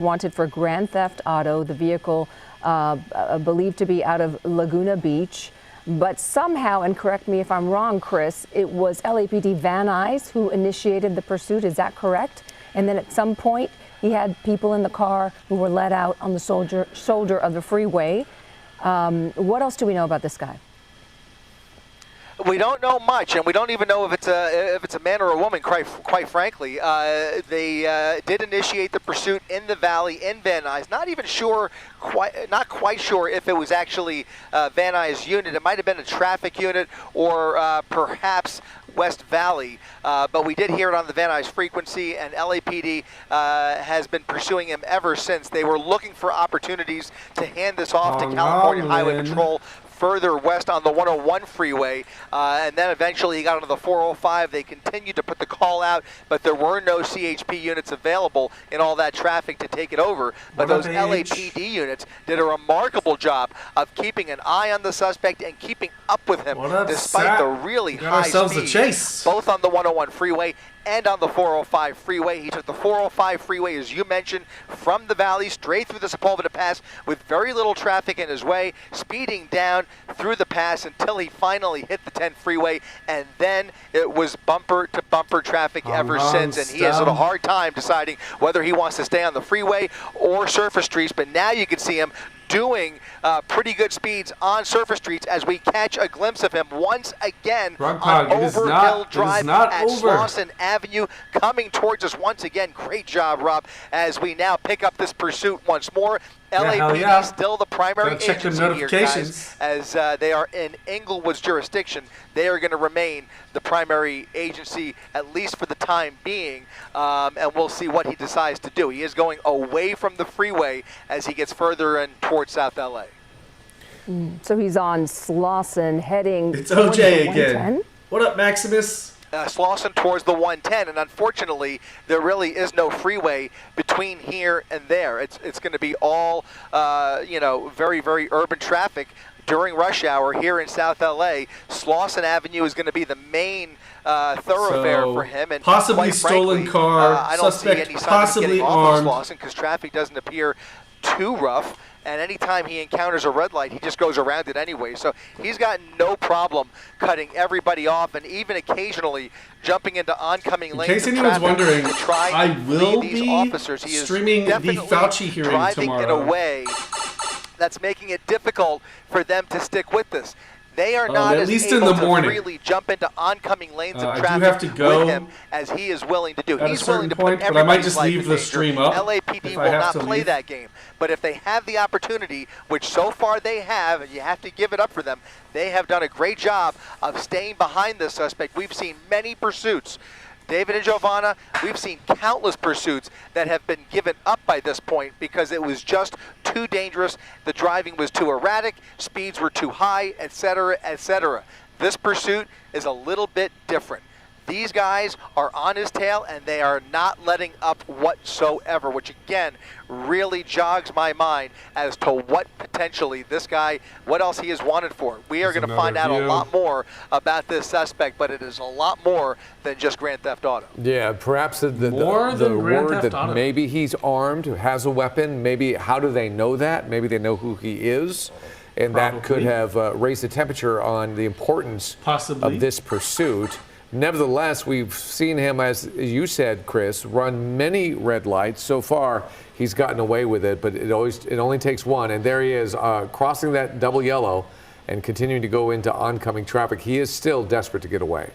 wanted for grand theft auto. The vehicle believed to be out of Laguna Beach. But somehow, and correct me if I'm wrong, Chris, it was LAPD Van Nuys who initiated the pursuit. Is that correct? And then at some point, he had people in the car who were let out on the shoulder of the freeway. What else do we know about this guy? We don't know much, and we don't even know if it's a man or a woman. Quite frankly, they did initiate the pursuit in the valley in Van Nuys. Not quite sure if it was actually Van Nuys' unit. It might have been a traffic unit or perhaps West Valley, but we did hear it on the Van Nuys frequency, and LAPD has been pursuing him ever since. They were looking for opportunities to hand this off to California Highway Patrol further west on the 101 freeway, and then eventually he got onto the 405. They continued to put the call out, but there were no CHP units available in all that traffic to take it over. But those LAPD units did a remarkable job of keeping an eye on the suspect and keeping up with him despite the really high speed, both on the 101 freeway and on the 405 freeway. He took the 405 freeway, as you mentioned, from the valley straight through the Sepulveda Pass with very little traffic in his way, speeding down through the pass until he finally hit the 10 freeway, and then it was bumper to bumper traffic ever since, and he has a hard time deciding whether he wants to stay on the freeway or surface streets. But now you can see him doing pretty good speeds on surface streets as we catch a glimpse of him once again on Overhill Drive at Slauson Avenue, coming towards us once again. Great job, Rob, as we now pick up this pursuit once more. LAPD still the primary agency here, guys, as they are in Inglewood's jurisdiction. They are going to remain the primary agency, at least for the time being, and we'll see what he decides to do. He is going away from the freeway as he gets further in towards South LA. So he's on Slauson heading It's OJ again. What up, Maximus? Slauson towards the 110, and unfortunately there really is no freeway between here and there. It's going to be all very, very urban traffic during rush hour here in South LA. Slauson Avenue is going to be the main thoroughfare for him, and possibly stolen car. I don't see any signs of getting off of Slauson because traffic doesn't appear too rough. And anytime he encounters a red light, he just goes around it anyway. So he's got no problem cutting everybody off, and even occasionally jumping into oncoming lanes. In case anyone's wondering, I will be streaming the Fauci hearing tomorrow. In a way that's making it difficult for them to stick with this. They are not as able to really jump into oncoming lanes of traffic with him as he is willing to do. He's willing to put everybody's life in danger. LAPD will not play that game. But if they have the opportunity, which so far they have, and you have to give it up for them, they have done a great job of staying behind this suspect. We've seen many pursuits. David and Giovanna, we've seen countless pursuits that have been given up by this point because it was just too dangerous, the driving was too erratic, speeds were too high, etc., etc. This pursuit is a little bit different. These guys are on his tail, and they are not letting up whatsoever, which again really jogs my mind as to what potentially this guy, what else he is wanted for. We are going to find out a lot more about this suspect, but it is a lot more than just grand theft auto. Yeah, perhaps the word that maybe he's armed, has a weapon. Maybe how do they know that? Maybe they know who he is. And that could have raised the temperature on the importance of this pursuit. Nevertheless, we've seen him, as you said, Chris, run many red lights. So far, he's gotten away with it, but it only takes one. And there he is, crossing that double yellow and continuing to go into oncoming traffic. He is still desperate to get away.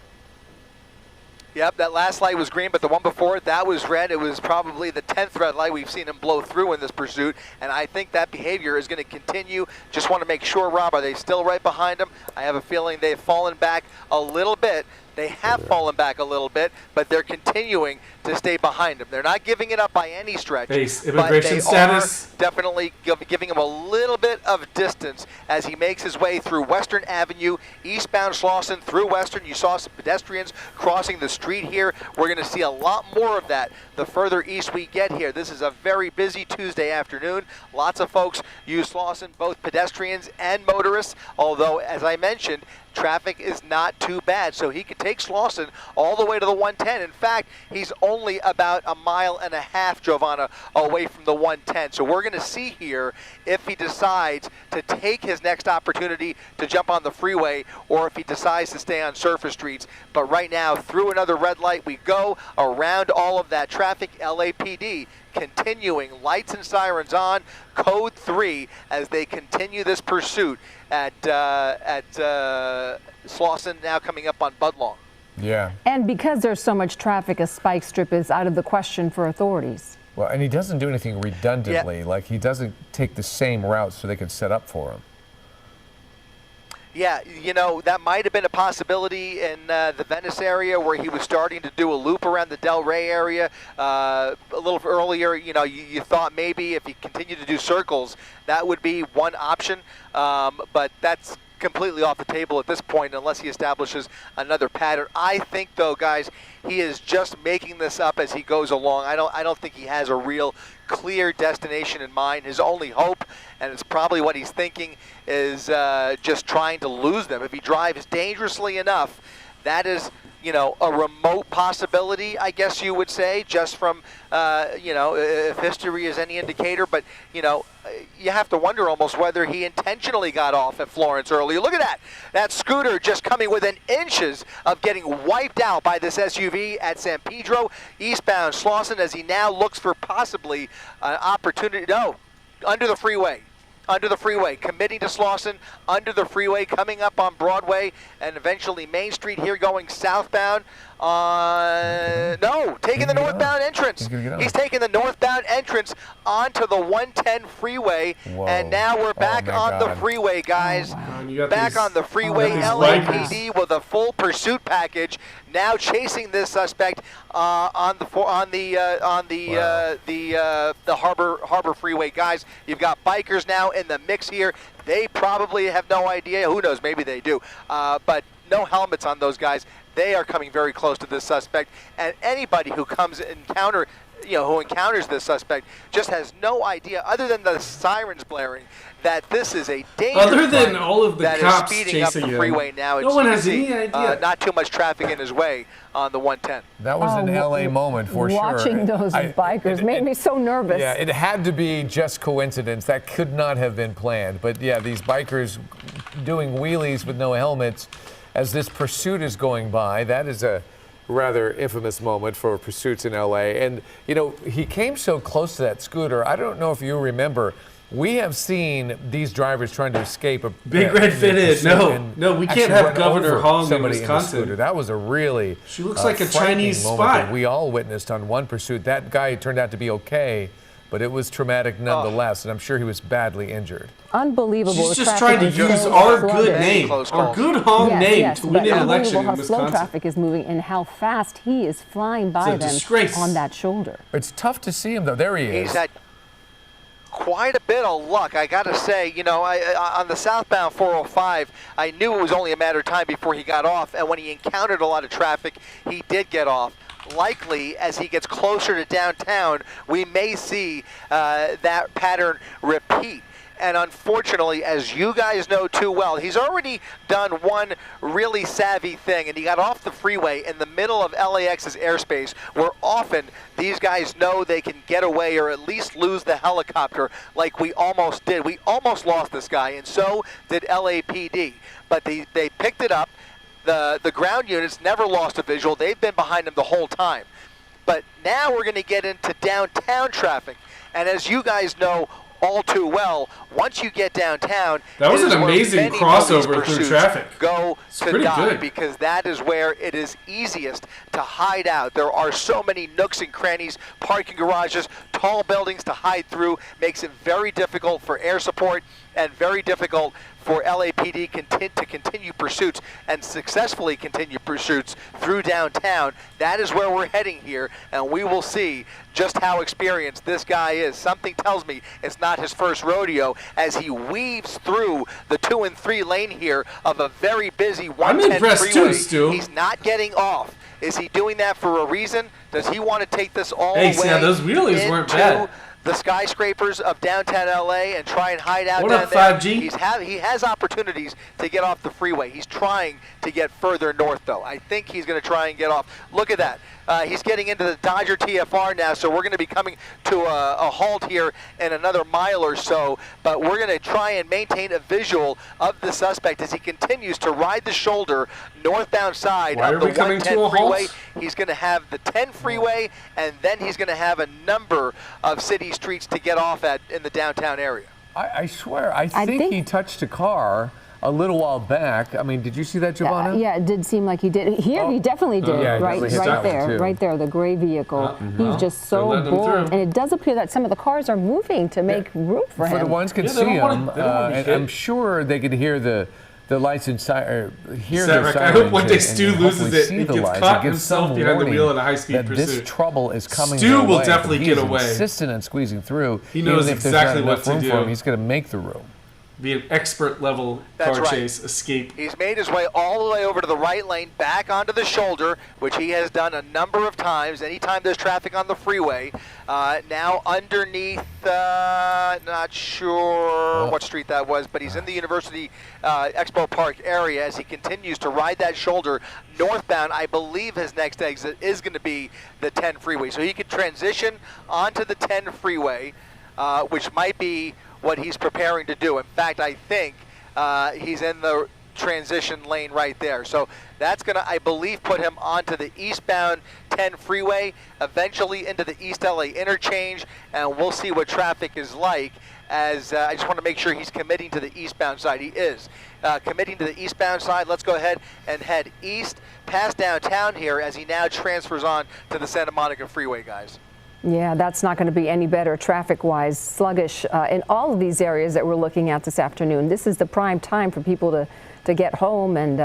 Yep, that last light was green, but the one before it, that was red. It was probably the 10th red light we've seen him blow through in this pursuit, and I think that behavior is going to continue. Just want to make sure, Rob, are they still right behind him? I have a feeling they've fallen back a little bit. They have fallen back a little bit, but they're continuing to stay behind him. They're not giving it up by any stretch, but they are definitely giving him a little bit of distance as he makes his way through Western Avenue, eastbound Slauson through Western. You saw some pedestrians crossing the street here. We're going to see a lot more of that the further east we get here. This is a very busy Tuesday afternoon. Lots of folks use Slauson, both pedestrians and motorists, although, as I mentioned, traffic is not too bad. So he could take Slauson all the way to the 110. In fact, he's only about a mile and a half, Giovanna, away from the 110. So we're going to see here if he decides to take his next opportunity to jump on the freeway or if he decides to stay on surface streets. But right now, through another red light, we go around all of that traffic. LAPD continuing, lights and sirens on, code 3 as they continue this pursuit at Slauson, now coming up on Budlong. Yeah. And because there's so much traffic, a spike strip is out of the question for authorities. Well, and he doesn't do anything redundantly. Yeah. Like, he doesn't take the same route so they can set up for him. Yeah, you know, that might have been a possibility in the Venice area where he was starting to do a loop around the Del Rey area a little earlier. You know, you thought maybe if he continued to do circles, that would be one option, but that's completely off the table at this point unless he establishes another pattern. I think, though, guys, he is just making this up as he goes along. I don't think he has a real clear destination in mind. His only hope, and it's probably what he's thinking, is just trying to lose them. If he drives dangerously enough, that is, you know, a remote possibility, I guess you would say, just from, you know, if history is any indicator. But, you know, you have to wonder almost whether he intentionally got off at Florence earlier. Look at that. That scooter just coming within inches of getting wiped out by this SUV at San Pedro, eastbound Slauson, as he now looks for possibly an opportunity. No, under the freeway. Under the freeway, committing to Slauson, under the freeway, coming up on Broadway, and eventually Main Street here going southbound. No, taking the northbound entrance. He's taking the northbound entrance onto the 110 freeway. Whoa. And now we're back on the freeway, guys. Oh, wow. Back on the freeway. LAPD with a full pursuit package, now chasing this suspect on the Harbor Freeway, guys. You've got bikers now in the mix here. They probably have no idea. Who knows? Maybe they do. But no helmets on those guys. They are coming very close to this suspect, and anybody who comes who encounters this suspect just has no idea, other than the sirens blaring, that this is a dangerous other than all of the cops speeding up the freeway now. No one has any idea. Not too much traffic in his way on the 110. That was an LA moment for sure. Watching those bikers made me so nervous. Yeah, it had to be just coincidence. That could not have been planned. But yeah, these bikers doing wheelies with no helmets as this pursuit is going by, that is a rather infamous moment for pursuits in LA. And, you know, he came so close to that scooter. I don't know if you remember, we have seen these drivers trying to escape a big red fitted. No, we can't have Governor Hong in Wisconsin. That was a really she looks like a Chinese spy. We all witnessed on one pursuit. That guy turned out to be okay, but it was traumatic nonetheless, and I'm sure he was badly injured. Unbelievable. She's just trying to use our good name, our good Hong name to win an election in Wisconsin. How slow traffic is moving and how fast he is flying by them on that shoulder. It's tough to see him, though. There he is. He's had quite a bit of luck, I got to say. You know, on the southbound 405, I knew it was only a matter of time before he got off, and when he encountered a lot of traffic, he did get off. Likely, as he gets closer to downtown, we may see that pattern repeat. And unfortunately, as you guys know too well, he's already done one really savvy thing, and he got off the freeway in the middle of LAX's airspace, where often these guys know they can get away or at least lose the helicopter, like we almost did. We almost lost this guy, and so did LAPD. But they picked it up. The ground units never lost a visual. They've been behind him the whole time. But now we're going to get into downtown traffic. And as you guys know all too well, once you get downtown, that was an amazing crossover through traffic. Go to die, because that is where it is easiest to hide out. There are so many nooks and crannies, parking garages, tall buildings to hide through. Makes it very difficult for air support and very difficult for LAPD to continue pursuits and successfully continue pursuits through downtown. That is where we're heading here, and we will see just how experienced this guy is. Something tells me it's not his first rodeo as he weaves through the 2 and 3 lane here of a very busy 110 freeway. Too, Stu. He's not getting off. Is he doing that for a reason? Does he want to take this all the way those wheelies weren't bad. the skyscrapers of downtown LA and try and hide out what down up, there. 5G? He has opportunities to get off the freeway. He's trying to get further north, though. I think he's going to try and get off. Look at that. He's getting into the Dodger TFR now, so we're going to be coming to a halt here in another mile or so, but we're going to try and maintain a visual of the suspect as he continues to ride the shoulder northbound side of the 110 freeway. He's going to have the 10 freeway, and then he's going to have a number of city streets to get off at in the downtown area. I swear, I think he touched a car a little while back. I mean, did you see that, Giovanna? Yeah, it did seem like he did. Here, he definitely did. Right there, the gray vehicle. He's just so bold. And it does appear that some of the cars are moving to make room for him. For the ones can see him, and I'm sure they could hear the lights inside, or hear the sirens. I hope one day Stu loses it. He gets caught gives himself behind the wheel in a high-speed pursuit. This trouble is coming. Stu will definitely get away. He's insistent on squeezing through. He knows exactly what to do. He's going to make the room. Be an expert level car chase, escape. He's made his way all the way over to the right lane, back onto the shoulder, which he has done a number of times. Anytime there's traffic on the freeway. Now underneath, not sure what street that was, but he's in the University Expo Park area as he continues to ride that shoulder northbound. I believe his next exit is going to be the 10 freeway. So he could transition onto the 10 freeway, which might be what he's preparing to do. In fact, I think he's in the transition lane right there. So that's going to, I believe, put him onto the eastbound 10 freeway, eventually into the East LA interchange, and we'll see what traffic is like. As I just want to make sure he's committing to the eastbound side. He is committing to the eastbound side. Let's go ahead and head east past downtown here as he now transfers on to the Santa Monica freeway, guys. Yeah, that's not going to be any better traffic-wise. Sluggish in all of these areas that we're looking at this afternoon. This is the prime time for people to get home, and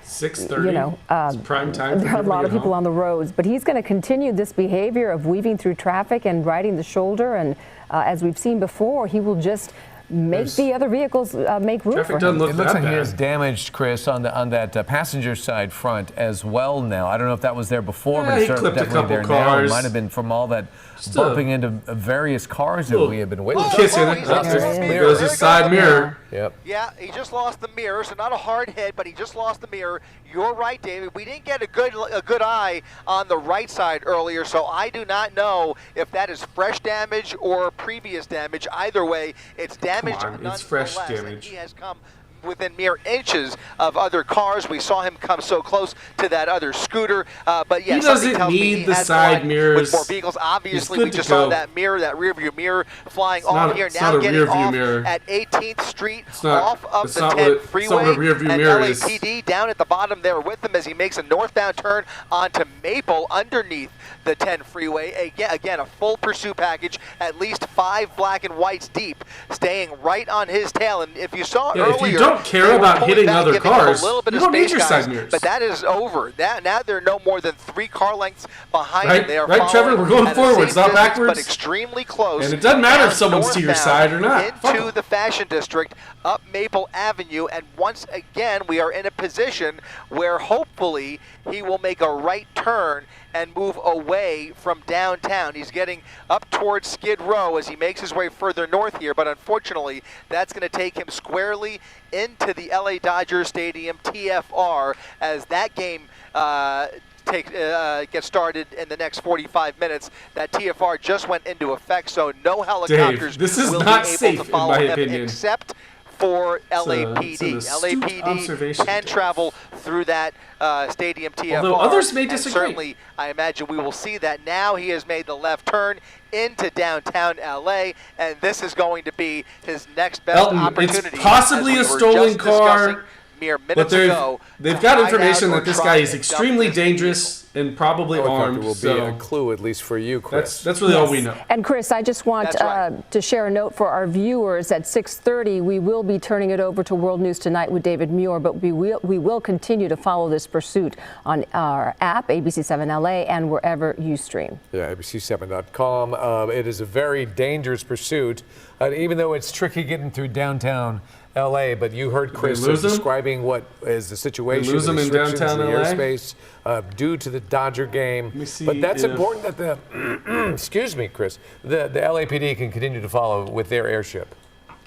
6:30. You know, it's prime time. There are a lot of people on the roads, but he's going to continue this behavior of weaving through traffic and riding the shoulder. And as we've seen before, he will just make the other vehicles make room for him. It looks like he is damaged, Chris, on that passenger side front as well now. I don't know if that was there before, but it's definitely there now. It might have been from all that bumping into various cars that we have been witnessing. Kiss in it. There goes his side mirror. Yep. Yeah, he just lost the mirror, so not a hard hit, but he just lost the mirror. You're right, David. We didn't get a good eye on the right side earlier, so I do not know if that is fresh damage or previous damage. Either way, it's damage. It's fresh damage. He has come within mere inches of other cars. We saw him come so close to that other scooter. But yeah, he doesn't need the side mirrors. With more vehicles. Obviously, we just saw that mirror, that rear view mirror flying off here. Now getting off at 18th Street, off of the 10 freeway. And LAPD down at the bottom there with him as he makes a northbound turn onto Maple underneath the 10 freeway. Again, a full pursuit package, at least 5 black and whites deep, staying right on his tail. And if you saw earlier, if you don't care about hitting other cars, you don't need your side mirrors. But that is over. Now they're no more than 3 car lengths behind him. They are Trevor? We're going forwards, not backwards. But extremely close. And it doesn't matter if someone's to your side or not. Into the Fashion District, up Maple Avenue, and once again we are in a position where hopefully he will make a right turn and move away from downtown. He's getting up towards Skid Row as he makes his way further north here, but unfortunately that's going to take him squarely into the LA Dodgers Stadium TFR as that game gets started in the next 45 minutes. That TFR just went into effect, so no helicopters will be able to follow him except for LAPD. LAPD can travel through that stadium TFR. Although others may disagree. Certainly, I imagine we will see that. Now he has made the left turn into downtown LA, and this is going to be his next best opportunity. It's possibly a stolen car, but they've got information that this guy is extremely dangerous and probably armed. It will be a clue, at least for you, Chris. That's really all we know. And Chris, I just want to share a note for our viewers. At 6:30, we will be turning it over to World News Tonight with David Muir, but we will continue to follow this pursuit on our app, ABC7 LA, and wherever you stream. Yeah, ABC7.com. It is a very dangerous pursuit. Even though it's tricky getting through downtown L.A., but you heard Chris describing what is the situation. Lose them in downtown the LA? Airspace due to the Dodger game. But that's important that the, excuse me, Chris, the LAPD can continue to follow with their airship.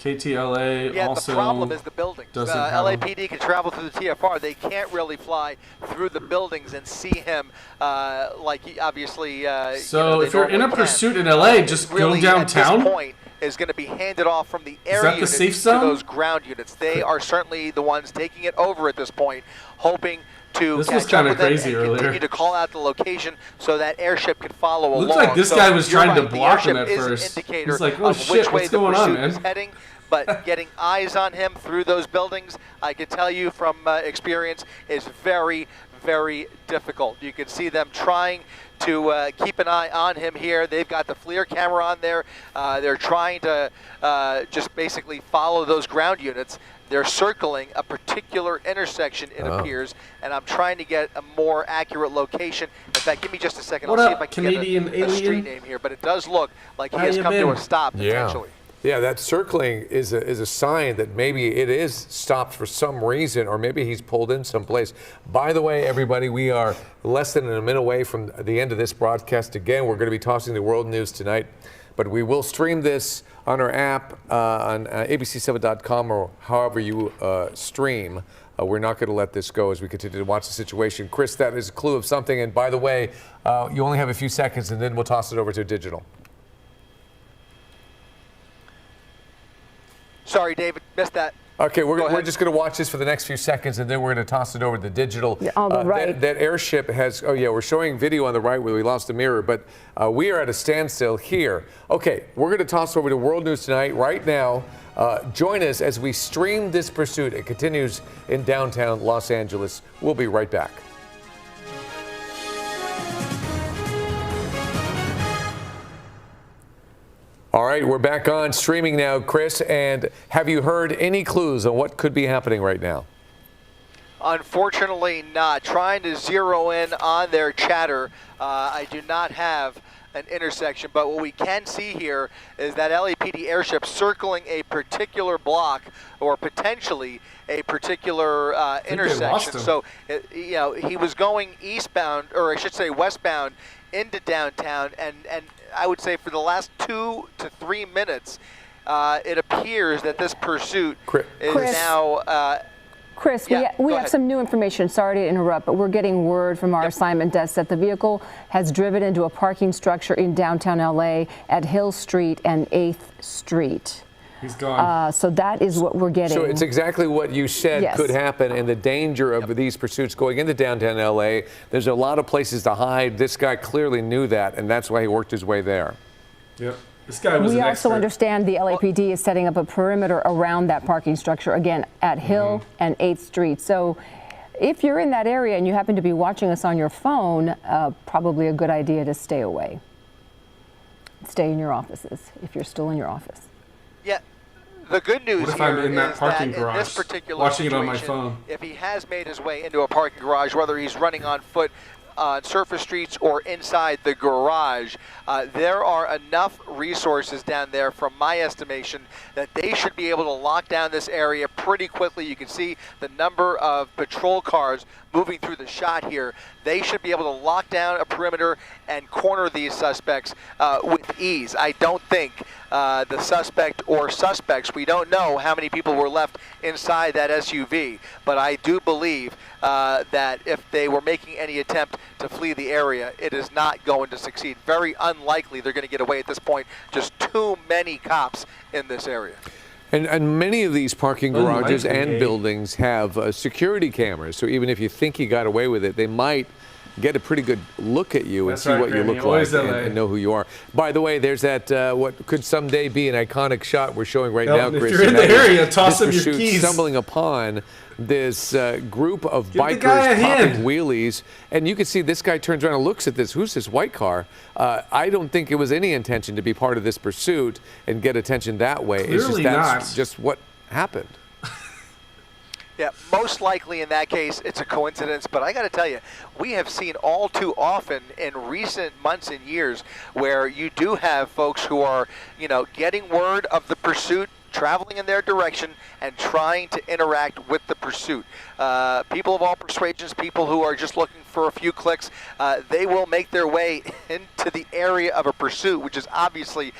KTLA yeah, also the problem is the buildings. LAPD can travel through the TFR. They can't really fly through the buildings and see him like obviously. So if you're in a pursuit in LA, just really, go downtown. At this point, is going to be handed off from the air the units safe to zone? those ground units. They are certainly the ones taking it over at this point, hoping to catch up with them and continue to call out the location so that airship can follow along. Looks like this guy was trying to block him at first. first. He's like, oh shit, what's going on, man? Heading, but getting eyes on him through those buildings, I can tell you from experience, is very, very difficult. You can see them trying to keep an eye on him here. They've got the FLIR camera on there. They're trying to just basically follow those ground units. They're circling a particular intersection, it appears, and I'm trying to get a more accurate location. In fact, give me just a second. I'll see if I can get a street name here, but it does look like he has come to a stop potentially. Yeah, that circling is a sign that maybe it is stopped for some reason, or maybe he's pulled in someplace. By the way, everybody, we are less than a minute away from the end of this broadcast. Again, we're going to be tossing the world news tonight, but we will stream this on our app on abc7.com or however you stream. We're not going to let this go as we continue to watch the situation. Chris, that is a clue of something. And by the way, you only have a few seconds, and then we'll toss it over to digital. Sorry, David, missed that. Okay, we're just going to watch this for the next few seconds, and then we're going to toss it over to the digital. Yeah, on the right. That airship has, oh yeah, we're showing video on the right where we lost the mirror, but we are at a standstill here. Okay, we're going to toss over to World News Tonight right now. Join us as we stream this pursuit. It continues in downtown Los Angeles. We'll be right back. All right, we're back on streaming now, Chris. And have you heard any clues on what could be happening right now? Unfortunately not. Trying to zero in on their chatter. I do not have an intersection, but what we can see here is that LAPD airship circling a particular block or potentially a particular intersection. So, you know, he was going eastbound, or I should say westbound, into downtown, and I would say for the last 2 to 3 minutes, it appears that this pursuit is now. Chris, we have some new information. Sorry to interrupt, but we're getting word from our assignment desk that the vehicle has driven into a parking structure in downtown LA at Hill Street and 8th Street. He's gone. So that is what we're getting. So it's exactly what you said could happen, and the danger of these pursuits going into downtown LA. There's a lot of places to hide. This guy clearly knew that, and that's why he worked his way there. Yep. This guy was We also understand the LAPD is setting up a perimeter around that parking structure, again, at Hill and 8th Street. So if you're in that area and you happen to be watching us on your phone, probably a good idea to stay away. Stay in your offices if you're still in your office. Yeah. The good news what if I'm in that parking that garage, in this particular watching it on my phone? If he has made his way into a parking garage, whether he's running on foot on surface streets or inside the garage, there are enough resources down there, from my estimation, that they should be able to lock down this area pretty quickly. You can see the number of patrol cars moving through the shot here. They should be able to lock down a perimeter and corner these suspects with ease. I don't think the suspect or suspects, we don't know how many people were left inside that SUV, but I do believe that if they were making any attempt to flee the area, it is not going to succeed. Very unlikely they're going to get away at this point. Just too many cops in this area. And many of these parking garages and buildings have security cameras. So even if you think you got away with it, they might get a pretty good look at you and see what you look like and know who you are. By the way, there's that what could someday be an iconic shot we're showing right now, Chris. If you're in the area, toss them your keys. Stumbling upon this group of bikers popping wheelies, and you can see this guy turns around and looks at this. Who's this white car? I don't think it was any intention to be part of this pursuit and get attention that way. Clearly that's just what happened. Yeah, most likely in that case, it's a coincidence. But I got to tell you, we have seen all too often in recent months and years where you do have folks who are, you know, getting word of the pursuit, traveling in their direction and trying to interact with the pursuit. People of all persuasions, people who are just looking for a few clicks, they will make their way into the area of a pursuit, which is obviously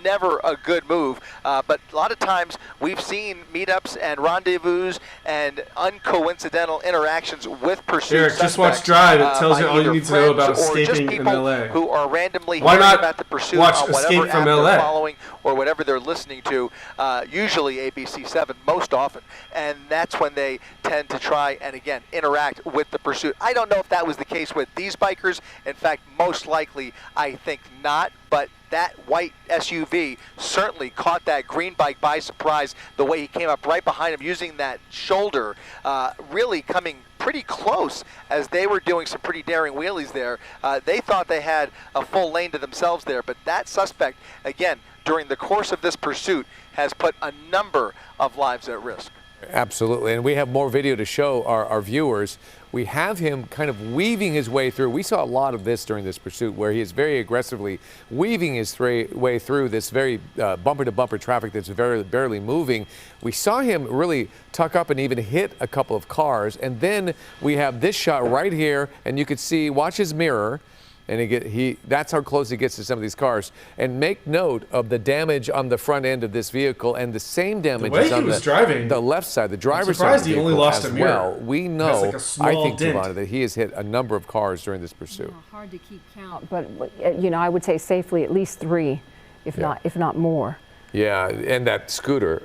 never a good move. But a lot of times we've seen meetups and rendezvous and uncoincidental interactions with pursuit Eric, suspects. just watch Drive. It tells you all you need to know about escaping in LA. Who are randomly Why hearing not about the pursuit watch on whatever Escape app from they're LA? following or whatever they're listening to, usually ABC7 most often, and that's when they tend to try and again interact with the pursuit. I don't know if that was the case with these bikers. In fact, most likely I think not, but that white SUV certainly caught that green bike by surprise, the way he came up right behind him using that shoulder, really coming pretty close as they were doing some pretty daring wheelies there. They thought they had a full lane to themselves there, but that suspect, again, during the course of this pursuit, has put a number of lives at risk. Absolutely, and we have more video to show our viewers. We have him kind of weaving his way through. We saw a lot of this during this pursuit where he is very aggressively weaving his way through this very bumper-to-bumper traffic that's barely moving. We saw him really tuck up and even hit a couple of cars. And then we have this shot right here, and you could see, watch his mirror. And that's how close he gets to some of these cars. And make note of the damage on the front end of this vehicle, and the same damage is on the left side, the driver's side of the vehicle. He only lost a mirror. Well, we know, like I think, Giovanna, that he has hit a number of cars during this pursuit. Hard to keep count, but I would say safely at least 3, if not more. Yeah, and that scooter,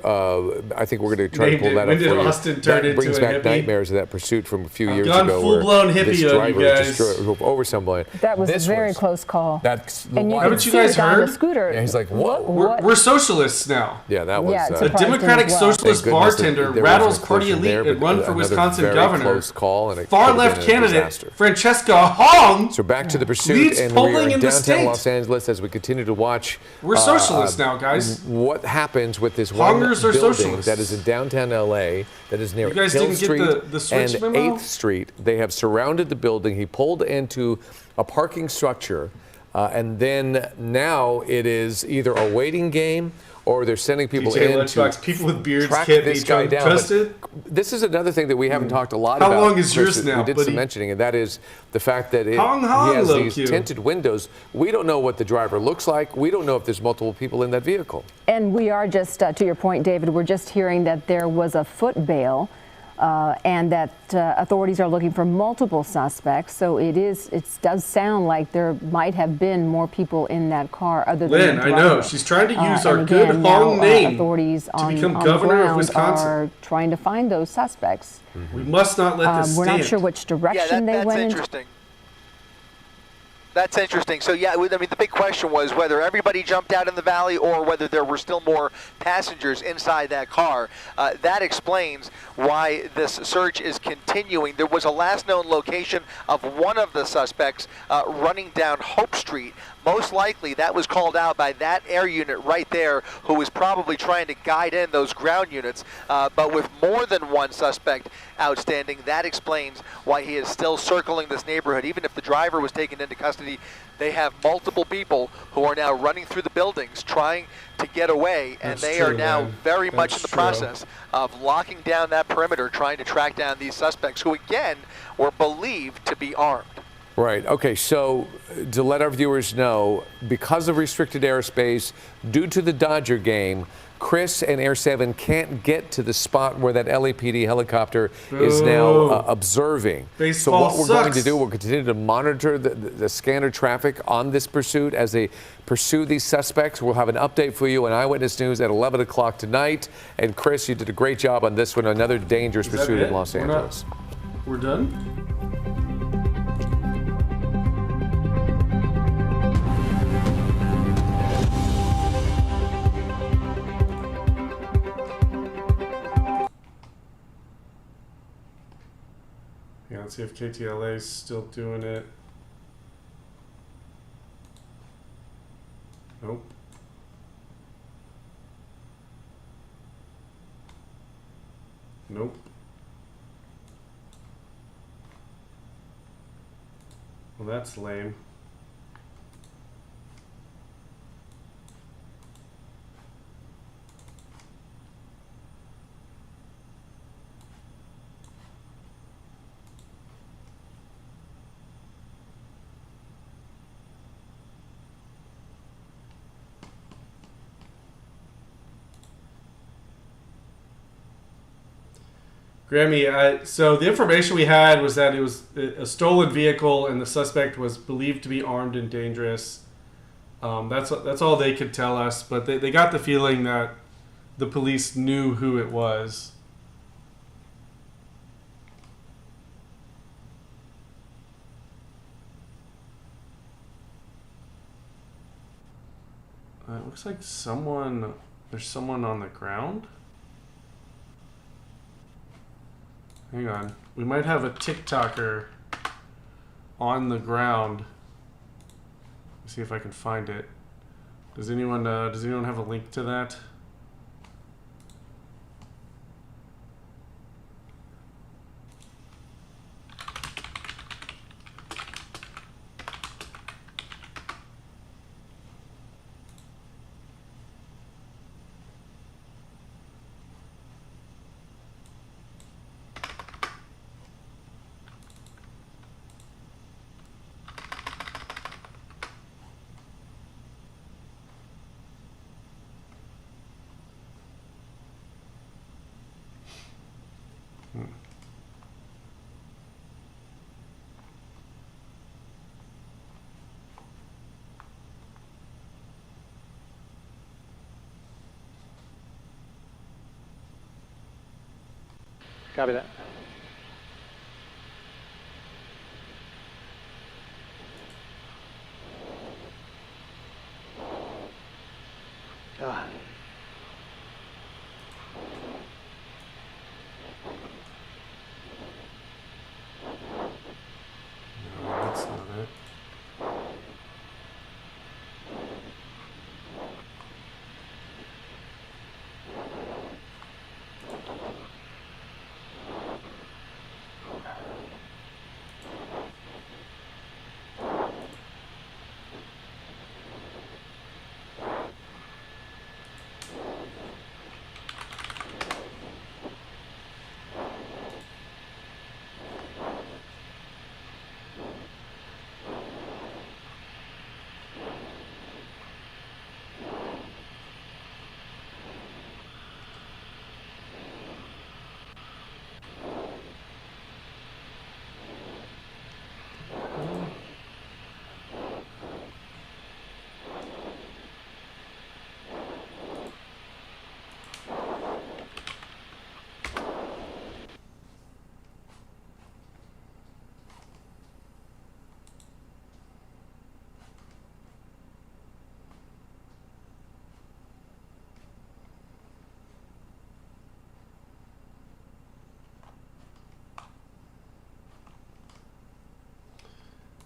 I think we're going to try to pull that up for you. Austin turn that brings into back a hippie? nightmares of that pursuit from a few years gone ago. full-blown hippie this on you driver guys. just drove over someone. That was a very close call. That's and you Haven't you see guys the guy on heard? the scooter. Yeah, he's like, whoa. We're socialists now. Yeah, that was Yeah, it's A Democratic Socialist bartender rattles party elite and run for Wisconsin governor. Close call and Far left candidate Francesca Hong. So back to the pursuit, leads and we are polling in in the downtown state. Los Angeles as we continue to watch. We're socialists now, guys. What happens with this Hongers are building socialists. that is in downtown LA, that is near You guys Hill didn't get Street the switch and memo? 8th Street. They have surrounded the building. He pulled into a parking structure, and then now it is either a waiting game or they're sending people in to people with beards track can't this be guy down. trusted. But this is another thing that we haven't talked a lot How about. long is Chris, yours now, we did buddy? some mentioning, and that is the fact that he Hong, has low these Q. tinted windows. We don't know what the driver looks like. We don't know if there's multiple people in that vehicle. And we are just, to your point, David, we're just hearing that there was a foot bail and that authorities are looking for multiple suspects. So it does sound like there might have been more people in that car other than Lynn, the I driver. know. She's trying to use our and good again, Hong now, name authorities to on become the governor of ground Wisconsin. are trying to find those suspects. We must not let this We're stand. not sure which direction they that's went interesting. That's interesting. So yeah, I mean, the big question was whether everybody jumped out in the valley or whether there were still more passengers inside that car. That explains why this search is continuing. There was a last known location of one of the suspects running down Hope Street. Most likely that was called out by that air unit right there, who was probably trying to guide in those ground units. But with more than one suspect outstanding, that explains why he is still circling this neighborhood. Even if the driver was taken into custody, they have multiple people who are now running through the buildings trying to get away, and they are now very much in the process of locking down that perimeter, trying to track down these suspects who, again, were believed to be armed. Right. Okay. So to let our viewers know, because of restricted airspace, due to the Dodger game, Chris and Air 7 can't get to the spot where that LAPD helicopter is now observing. So what we're going to do, we'll continue to monitor the scanner traffic on this pursuit as they pursue these suspects. We'll have an update for you on Eyewitness News at 11 o'clock tonight. And Chris, you did a great job on this one. Another dangerous pursuit in Los Angeles. We're done? Yeah, let's see if KTLA is still doing it. Nope. Nope. Well, that's lame. Grammy, so the information we had was that it was a stolen vehicle and the suspect was believed to be armed and dangerous. That's all they could tell us, but they got the feeling that the police knew who it was. It looks like there's someone on the ground. Hang on. We might have a TikToker on the ground. Let's see if I can find it. Does anyone have a link to that? Copy that. No, that's not it.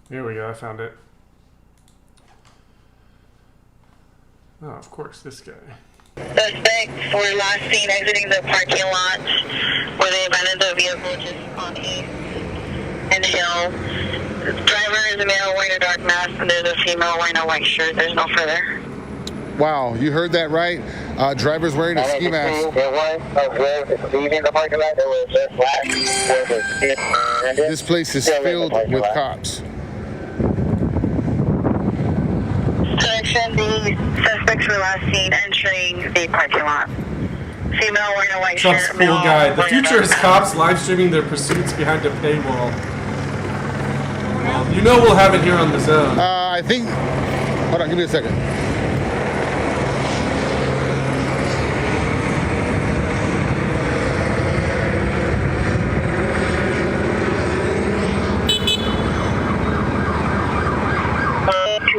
Here we go, I found it. Oh, of course, this guy. Suspects were last seen exiting the parking lot where they abandoned the vehicle just on 8th and Hill. The driver is a male wearing a dark mask and there's a female wearing a white shirt. There's no further. Wow, you heard that right. Driver's wearing a ski mask. This place is filled with cops. Correction, the suspects were last seen entering the parking lot. Female wearing a white Trump's shirt. cool guy. The future is cops live streaming their pursuits behind a paywall. Well, you know we'll have it here on the zone. I think. Hold on, give me a second.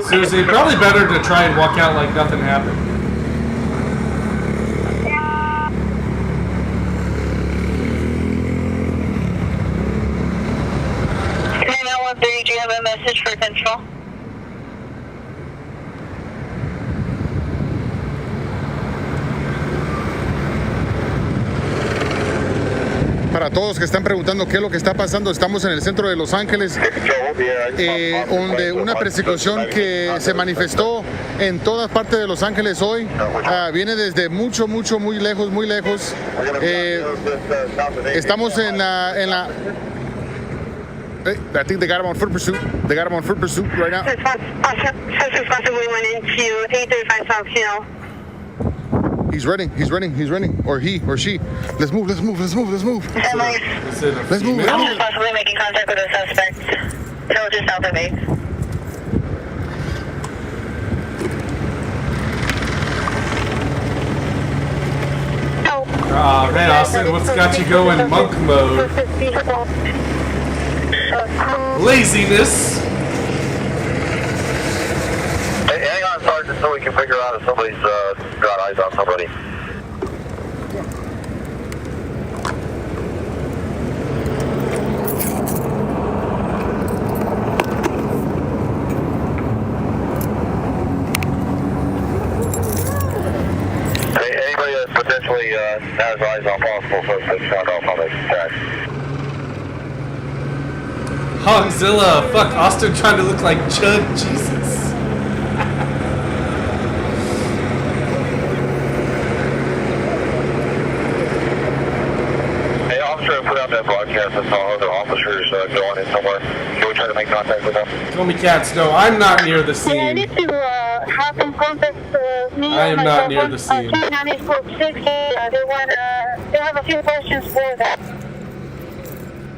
Seriously, probably better to try and walk out like nothing happened. 913, do you have a message for control? Para todos que están preguntando qué es lo que está pasando, estamos en el centro de Los Ángeles, donde una persecución que se manifestó en todas partes de Los Ángeles hoy viene desde muy lejos. Estamos en la I think they got him on foot pursuit. They got him on foot pursuit right now. Suspect possibly went into 835 South Hill. He's running. Or he or she. Let's move. Let's move. Is it a Let's move. female? Possibly making contact with a suspect. So just south of me. Hey Austin, what's got you going monk mode? Laziness. Hey, hang on, Sergeant, so we can figure out if somebody's got eyes on somebody. Hey, anybody that potentially has eyes on possible suspects found off on this attack. Hogzilla, fuck, Austin trying to look like Chud Jesus. Hey, officer, I put out that broadcast and saw other officers going in somewhere. Can we try to make contact with them? Tell me cats, no, I'm not near the I scene. need to have some contact. I am not near the scene. They have a few questions for that.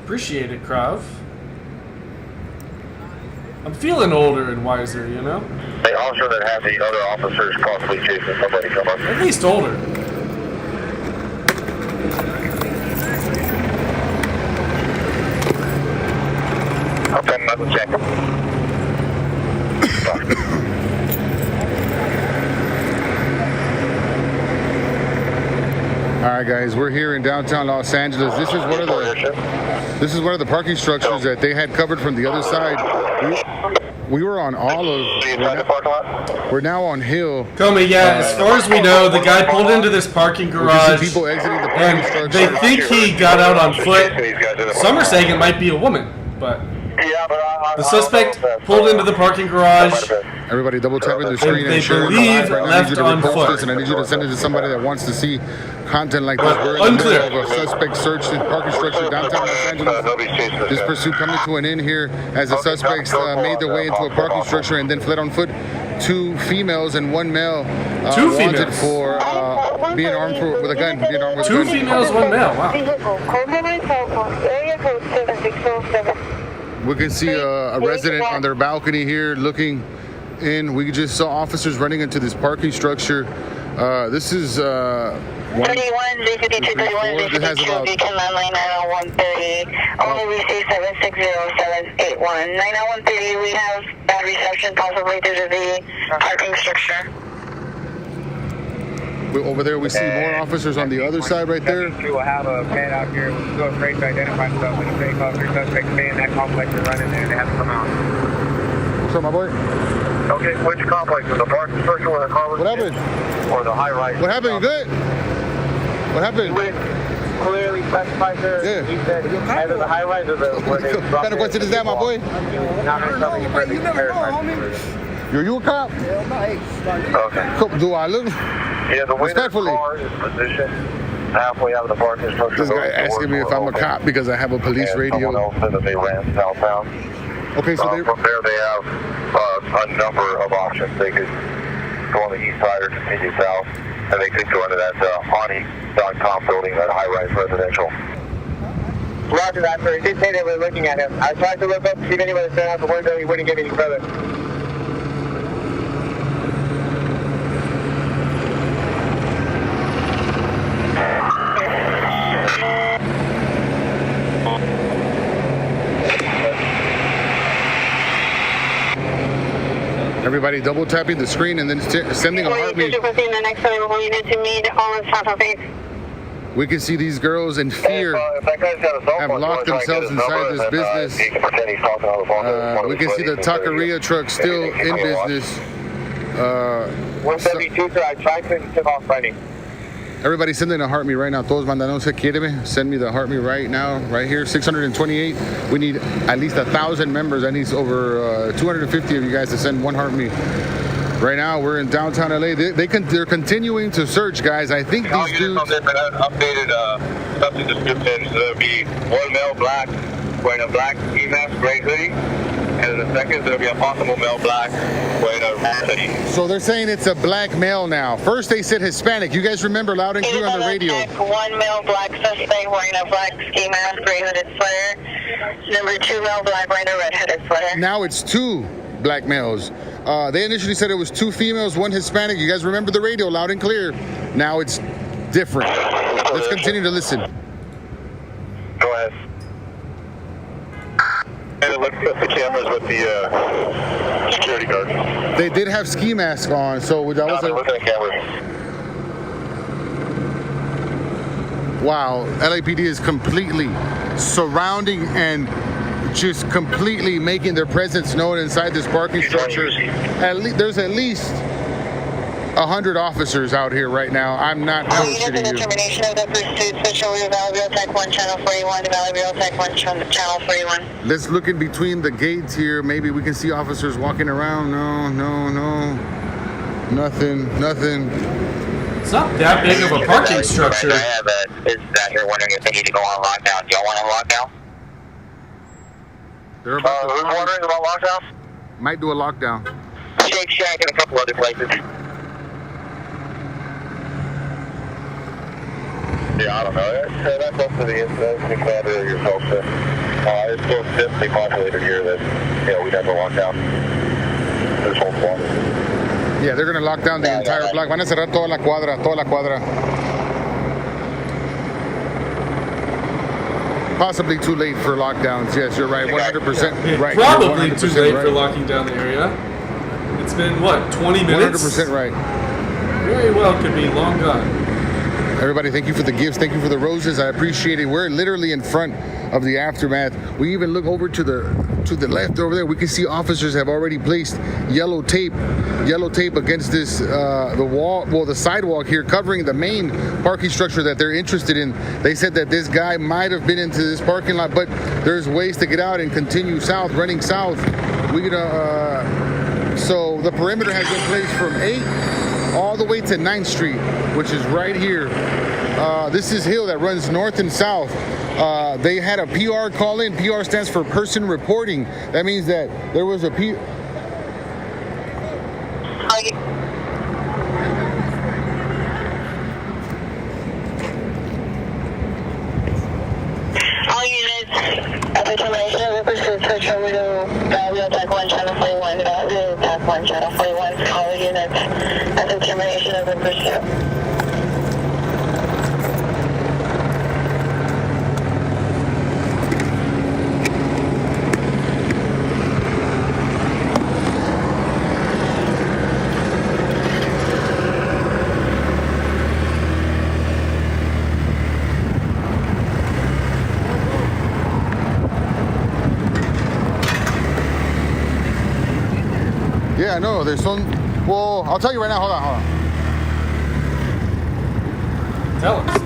Appreciate it, Krav. I'm feeling older and wiser, you know? The officer that had the other officers possibly chasing somebody come up. At least older. Okay, another check. All right, guys, we're here in downtown Los Angeles. This is one of the parking structures that they had covered from the other side. We were on Olive. We're now on Hill. Comey, yeah, as far as we know, the guy pulled into this parking garage. People exiting the parking And structure. they think he got out on foot. Some are saying it might be a woman, but the suspect pulled into the parking garage. Everybody double tapping the screen They and sharing the believe live. Right now, I left need you to on repost foot. this, and I need you to send it to somebody that wants to see content like this. But We're in the unclear. middle of a suspect search in parking structure downtown Los Angeles. This pursuit coming to an end here as the suspects made their way into a parking structure and then fled on foot. 2 females and 1 male wanted females. for being armed with a gun. Being armed with a 2 gun. females, 1 male. Wow. We can see a resident on their balcony here looking in. We just saw officers running into this parking structure. This is 31, J52, 31, J52, Beacon Landline 90130. Only received 760-781. 90130, we have bad reception possibly due to the parking structure. over there. We see more officers on the other side right there. We will have a man out here who's still afraid to identify himself with a fake officer. Suspect stay in that complex and run in there. They have to come out. What's up, my boy? Okay, which complex? Is the parking structure where the car was? What happened? Or the high rise? What happened? You good? What happened? Clearly specified there. Yeah. He said either the high rise or the where they What kind of question is that, my boy? Not necessarily further verified. You a cop? Okay. Do I look? Yeah, the way the Respectfully. car is positioned halfway out of the parking structure. This guy asking me if I'm a cop because I have a police and radio. Someone else said that they ran southbound. Okay, so From there they have a number of options. They could go on the east side or continue south, and they could go into that Ani.com building, that high-rise residential. Roger that, sir. He did say they were looking at him. I tried to look up to see if anybody was standing out the window. He wouldn't get any further. everybody double tapping the screen and then sending a heartbeat. The next available unit to meet on South of 8. We can see these girls in fear If that guy's got a cell have phone, locked try to get themselves his number, inside this and then, business. he can pretend he's talking on the phone to one of We his can see the ladies until taqueria truck still anything in can be business. 172, sir. I tried to tip off running. Everybody sending a heart me right now. Todos mandanos, quiéreme. Send me the heart me right now, right here. 628. We need at least 1,000 members. I need over 250 of you guys to send one heart me. Right now, we're in downtown LA. They're continuing to search, guys. I think I'll these get dudes. an updated subject description. So there'll be one male black wearing a black ski mask, gray hoodie, And in a second, there'll be a possible male black wearing a city. So they're saying it's a black male now. First they said Hispanic. You guys remember loud and clear on the radio. One male black suspect wearing a black ski mask, gray hooded sweater. Number 2 male black wearing a red hooded sweater. Now it's 2 black males. They initially said it was 2 females, 1 Hispanic. You guys remember the radio loud and clear. Now it's different. Let's continue to listen. Go ahead. And it looks at the cameras with the security guard. They did have ski masks on, so that was Look at the cameras. Wow, LAPD is completely surrounding and just completely making their presence known inside this parking structure. There's at least 100 officers out here right now. I'm not bullshitting you. Determination of the pursuit, switch over to Valley Bureau Tech 1, Channel 41, to Valley Bureau Tech 1, Channel 41. Let's look in between the gates here. Maybe we can see officers walking around. No. Nothing. It's not that big of a parking structure. I have is out here wondering if they need to go on lockdown. Do y'all want a lockdown? They're about Who's wondering about lockdown? might do a lockdown. Shake Shack and a couple other places. Yeah, I don't know. That's up to the commander or yourself. It's so densely populated here that we'd have to lock down this whole block. Yeah, they're going to lock down the entire block. Van a cerrar toda la cuadra. Possibly too late for lockdowns. Yes, you're right. 100% right. Probably You're too late right. for locking down the area. It's been, what, 20 minutes? 100% right. Very well could be long gone. Everybody, thank you for the gifts. Thank you for the roses. I appreciate it. We're literally in front of the aftermath. We even look over to the left over there. We can see officers have already placed yellow tape against this the sidewalk here, covering the main parking structure that they're interested in. They said that this guy might have been into this parking lot, but there's ways to get out and continue south, running south. So the perimeter has been placed from 8 all the way to 9th Street, which is right here. This is Hill that runs north and south. They had a PR call in. PR stands for person reporting. That means that there was a All units, at the termination of the pursuit, switch over to Valley Bureau Tech 1, Channel 41, Valley Bureau Tech 1, Channel 41. All units, at the termination of the pursuit. Yeah, no, there's some. Well, I'll tell you right now. Hold on.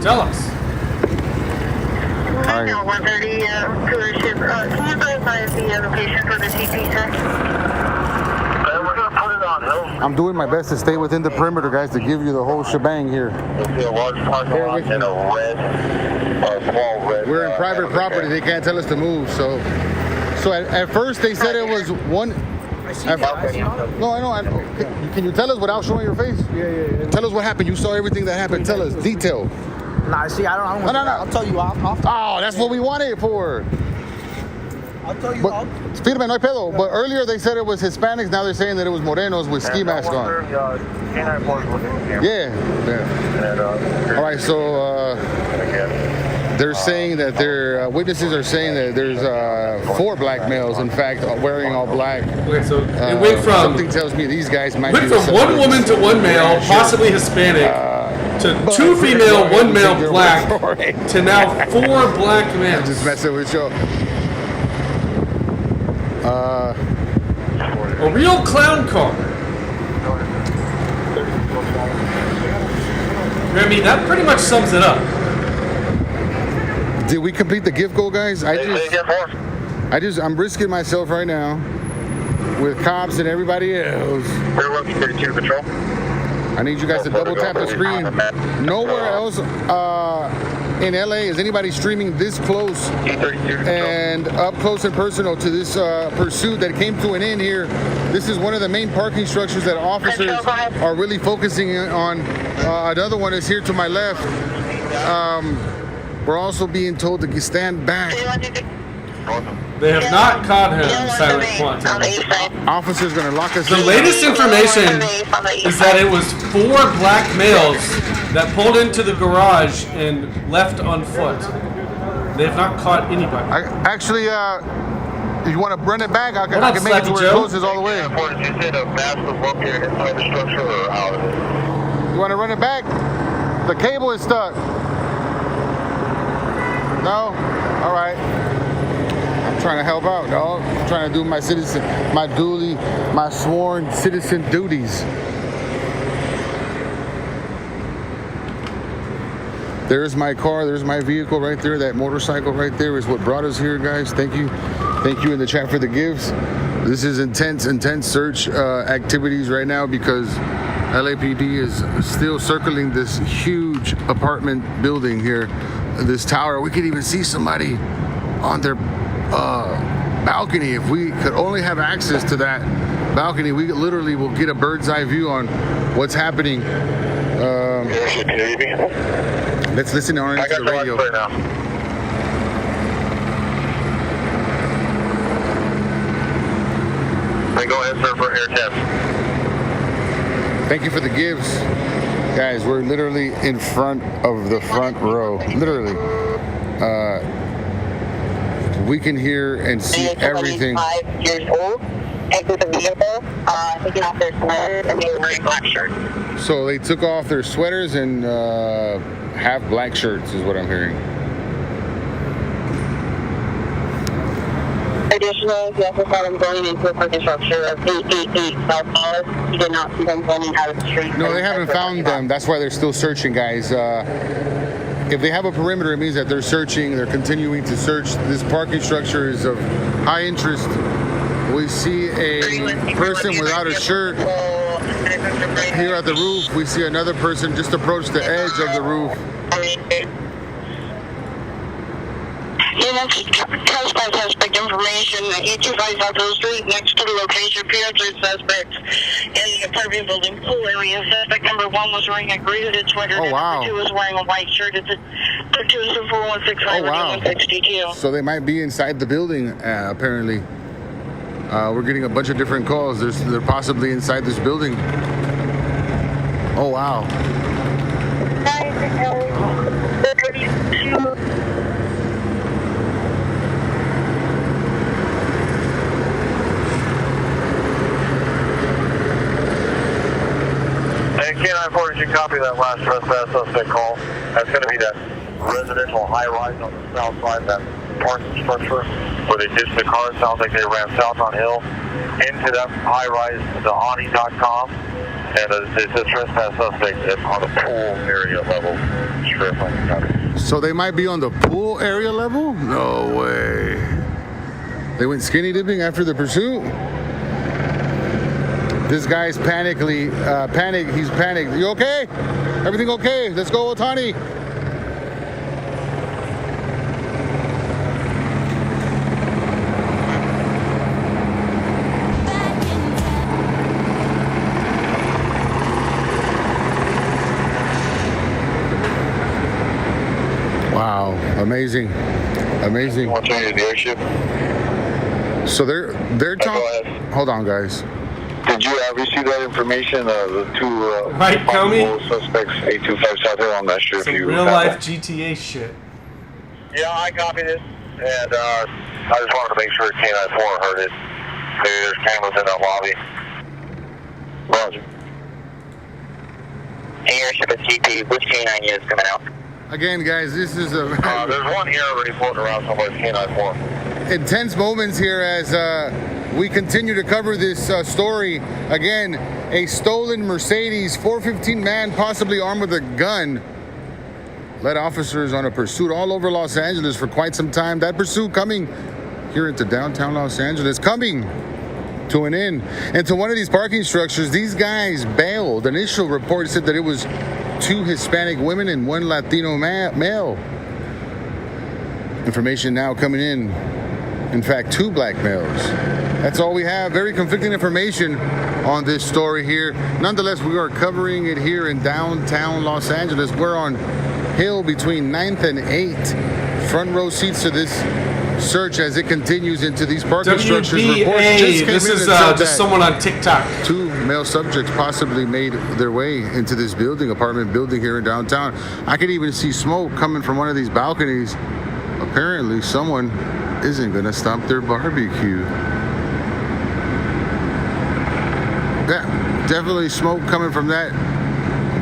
Tell us. All right. 130 dealership. Can you verify the location for the CP, sir? We're going to put it on Hill. I'm doing my best to stay within the perimeter, guys, to give you the whole shebang here. You'll see a large parking lot and a small red. We're in private property. They can't tell us to move. So at first they said it was one. No, I know. Can you tell us without showing your face? Yeah. Tell us what happened. You saw everything that happened. Tell us. Detail. Nah, see, I don't No. I'll tell you off. Oh, that's what we wanted it for. I'll tell you off. Firme, no hay pedo. But earlier they said it was Hispanics. Now they're saying that it was Morenos with ski masks on. Yeah. All right, so they're saying that witnesses are saying that there's 4 black males, in fact, wearing all black. Okay, so it went from something tells me these guys might went be from 1 woman to 1 male, possibly Hispanic, to 2 female, 1 male black, to now 4 black males. Just messing with you. A real clown car. I mean, that pretty much sums it up. Did we complete the gift goal, guys? I'm risking myself right now with cops and everybody else. I need you guys to double tap the screen. Nowhere else. in LA. Is anybody streaming this close and up close and personal to this pursuit that came to an end here? This is one of the main parking structures that officers are really focusing on. Another one is here to my left. We're also being told to stand back. They have not caught him, Silent Quantum. Officers going to lock us in. The latest information is that it was 4 black males that pulled into the garage and left on foot. They have not caught anybody. Actually, if you want to run it back, I can make it to where it closes all the way. You said a massive bunker inside the structure or out of it? You want to run it back? The cable is stuck. No? All right. I'm trying to help out, dog. I'm trying to do my sworn citizen duties. There's my car, there's my vehicle right there. That motorcycle right there is what brought us here, guys. Thank you. Thank you in the chat for the gifts. This is intense search activities right now because LAPD is still circling this huge apartment building here, this tower. We could even see somebody on their balcony. If we could only have access to that balcony, we literally will get a bird's eye view on what's happening. Let's listen on to the radio. Right now. Go ahead, sir, for air test. Thank you for the gives. Guys, we're literally in front of the front row. Literally. We can hear and see everything. 5 years old, exit the vehicle, taking off their sweaters, and they were wearing black shirts. So they took off their sweaters and have black shirts, is what I'm hearing. Additionally, we also saw them going into a parking structure of 888 South Dallas. You did not see them running out of the street. No, they haven't found them. That's why they're still searching, guys. If they have a perimeter, it means that they're searching. They're continuing to search. This parking structure is of high interest. We see a person without a shirt here at the roof. We see another person just approach the edge of the roof. Trust by suspect information. 825 South Hill Street, next to the location, appearance of suspects in the apartment building pool area. Suspect number 1 was wearing a gray hooded sweater. Oh, wow. Number 2 was wearing a white shirt. It's a 416 Oh, wow. 162. So they might be inside the building, apparently. We're getting a bunch of different calls. They're possibly inside this building. Oh, wow. And K940, you copy that last trespass suspect call. That's going to be that residential high-rise on the south side, that parking structure where they ditched the car. It sounds like they ran south on Hill into that high-rise, the Ani.com. And it's a trespass suspect on the pool area level. So they might be on the pool area level? No way. They went skinny dipping after the pursuit? This guy's he's panicked. You okay? Everything okay? Let's go, Otani. Wow, amazing. Want to change the airship? So they're talking. Hold on, guys. Did you receive that information? The two right, Comey? Suspects, 825 South Hill. I'm not sure Some if you real life GTA shit. Yeah, I copied it, and I just wanted to make sure K94 heard it. Maybe there's cameras in that lobby. Roger. Airship is GP. Which K9 is coming out? Again, guys, this is a there's one here already floating around somewhere. K94. intense moments here as we continue to cover this story. Again, a stolen Mercedes 415 man, possibly armed with a gun, led officers on a pursuit all over Los Angeles for quite some time. That pursuit coming here into downtown Los Angeles, coming to an end. And to one of these parking structures, these guys bailed. Initial report said that it was 2 Hispanic women and 1 Latino male. Information now coming in. In fact, 2 black males. That's all we have. Very conflicting information on this story here. Nonetheless, we are covering it here in downtown Los Angeles. We're on Hill between 9th and 8th. Front row seats to this search as it continues into these parking structures. This is just someone on TikTok. 2 male subjects possibly made their way into this building, apartment building here in downtown. I could even see smoke coming from one of these balconies. Apparently, someone isn't going to stop their barbecue. Yeah, definitely smoke coming from that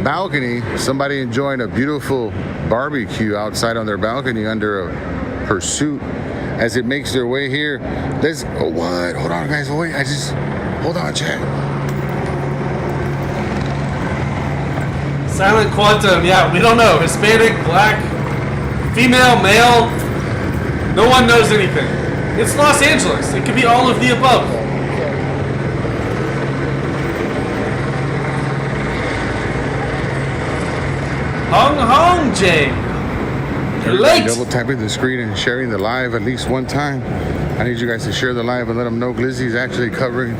balcony. Somebody enjoying a beautiful barbecue outside on their balcony under a pursuit as it makes their way here. What? Hold on, guys. Wait, hold on, chat. Silent Quantum, yeah, we don't know. Hispanic, black, female, male. No one knows anything. It's Los Angeles. It could be all of the above. Hong Jay. You're late. Double tapping the screen and sharing the live at least one time. I need you guys to share the live and let them know Glizzy's actually covering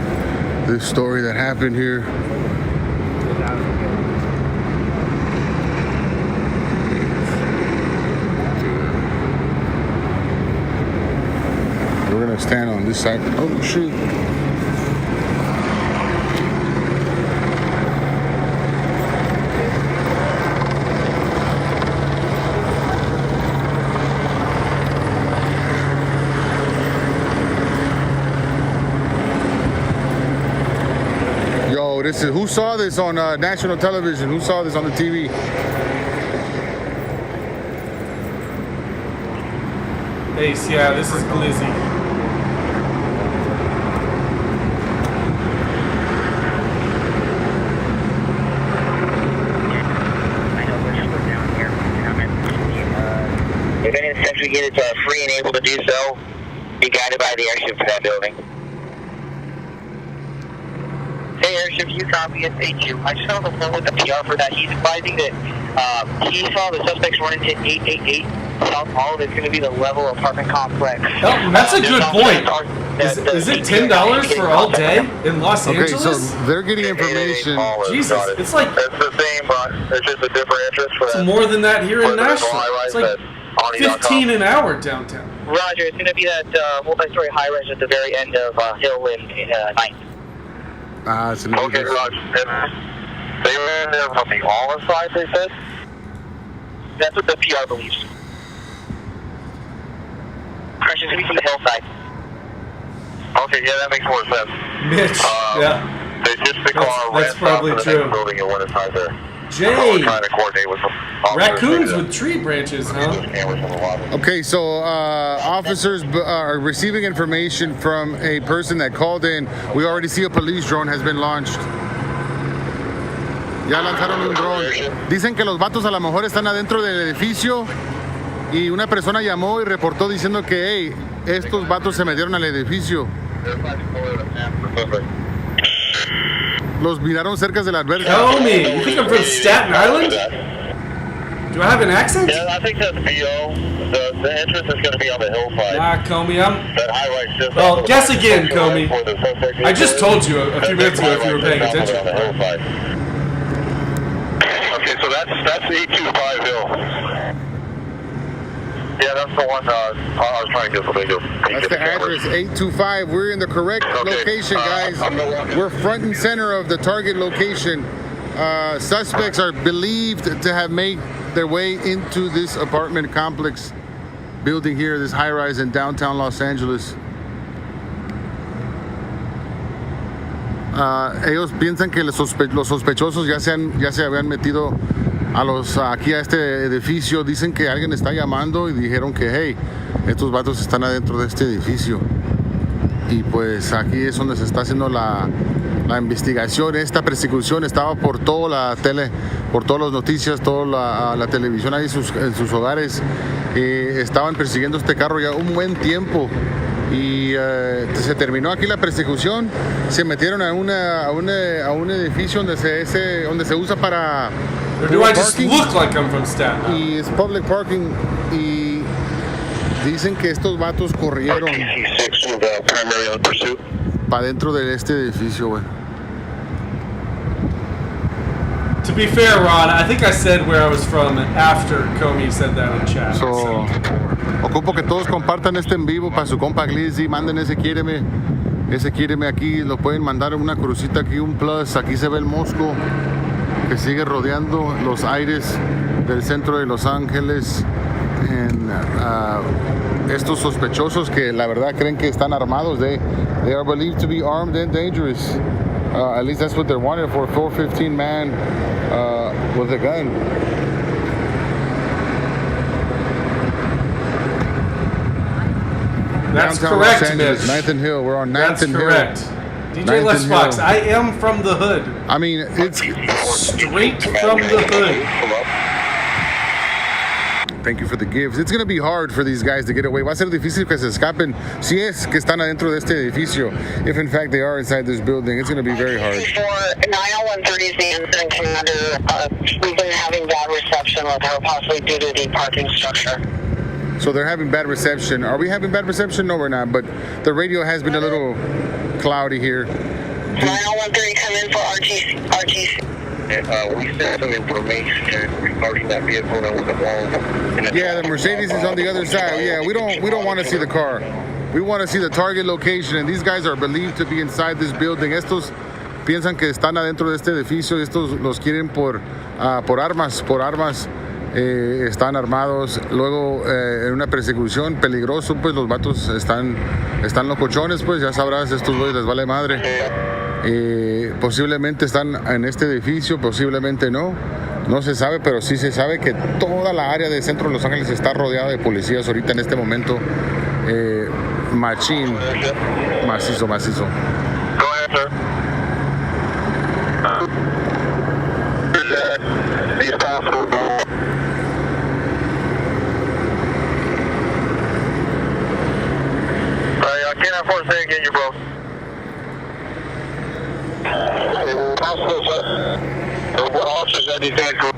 this story that happened here. We're gonna stand on this side. Oh shoot. Who saw this on national television? Who saw this on the TV? Ace, yeah, this is Glizzy. If any of the steps we get is free and able to do so, be guided by the airship to that building. Hey, airship, you copy it. Thank you. I just got on the phone with the PR for that. He's advising that he saw the suspects run into 888 South Mall. It's going to be the level apartment complex. Oh, that's a good point. Is it $10 for all day in Los Angeles? Okay, so they're getting information. Jesus, it's like it's the same, but it's just a different interest for it's more than that here in Nashville. It's like 15 an hour downtown. Roger, it's going to be that multi-story high-rise at the very end of Hill and 9th. It's a little okay, Roger. They ran there from the Olive side, they said? That's what the PR believes. Crash is going to be from the hillside. Okay, yeah, that makes more sense. Mitch, yeah. They just the car that's probably to the true. next building and went inside there. Jay, trying to coordinate with some raccoons with tree branches, huh? Okay, so officers are receiving information from a person that called in. We already see a police drone has been launched. Ya lanzaron un drone. Dicen que los vatos a lo mejor están adentro del edificio y una persona llamó y reportó diciendo que hey, estos vatos se metieron al edificio. Los miraron cerca de la alberca. Tell me, you think I'm from Staten Island? Do I have an accent? Yeah, I think that's BO. The entrance is going to be on the hillside. Ah, Comey, that high-rise just well, guess again, Comey. I just told you a few minutes ago if you were paying attention. Okay, so that's 825 Hill. Yeah, that's the one I was trying to get something to. That's the address, 825. We're in the correct location, guys. We're front and center of the target location. Suspects are believed to have made their way into this apartment complex building here, this high-rise in downtown Los Angeles. Ellos piensan que los sospechosos ya se habían metido aquí a este edificio. Dicen que alguien está llamando y dijeron que hey, estos vatos están adentro de este edificio. Y pues aquí es donde se está haciendo la investigación. Esta persecución estaba por toda la tele, por todas las noticias, toda la televisión ahí en sus hogares. Estaban persiguiendo este carro ya un buen tiempo. Y se terminó aquí la persecución. Se metieron a un edificio donde se usa para Or do I just look like I'm from Staten Island? Y es public parking y dicen que estos vatos corrieron para dentro de este edificio, güey. To be fair, Ron, I think I said where I was from after Comey said that in chat. So, ocupo que todos compartan este en vivo para su compa Glizzy. Manden ese quiéreme aquí. Lo pueden mandar una crucita aquí, un plus. Aquí se ve el mosco que sigue rodeando los aires del centro de Los Ángeles. Estos sospechosos que la verdad creen que están armados. They are believed to be armed and dangerous. At least that's what they're wanted for. 415 man with a gun. That's Downtown correct, Los Angeles, Mitch. 9th and Hill. We're on 9th and Hill. That's correct. DJ Ninth Les and Fox, Hill. I am from the hood. I mean, it's Straight from the hood. Thank you for the gifts. It's going to be hard for these guys to get away. Va a ser difícil que se escapen si es que están adentro de este edificio. If in fact they are inside this building, it's going to be very hard. For 90130 is the incident commander. We've been having bad reception with her, possibly due to the parking structure. So they're having bad reception. Are we having bad reception? No, we're not. But the radio has been a little cloudy here. 90130 come in for RTC. We sent some information regarding that vehicle that was involved. Yeah, the Mercedes is on the other side. Yeah, we don't want to see the car. We want to see the target location, and these guys are believed to be inside this building. Estos piensan que están adentro de este edificio. Estos los quieren por armas. Están armados. Luego en una persecución peligroso, pues los vatos están locochones, pues ya sabrás, estos güeyes les vale madre. Posiblemente están en este edificio, posiblemente no se sabe, pero sí se sabe que toda la área del centro de Los Ángeles está rodeada de policías ahorita en este momento. Machín, macizo. Go ahead, sir. I can't afford to say again, you bro. What officers that you think go to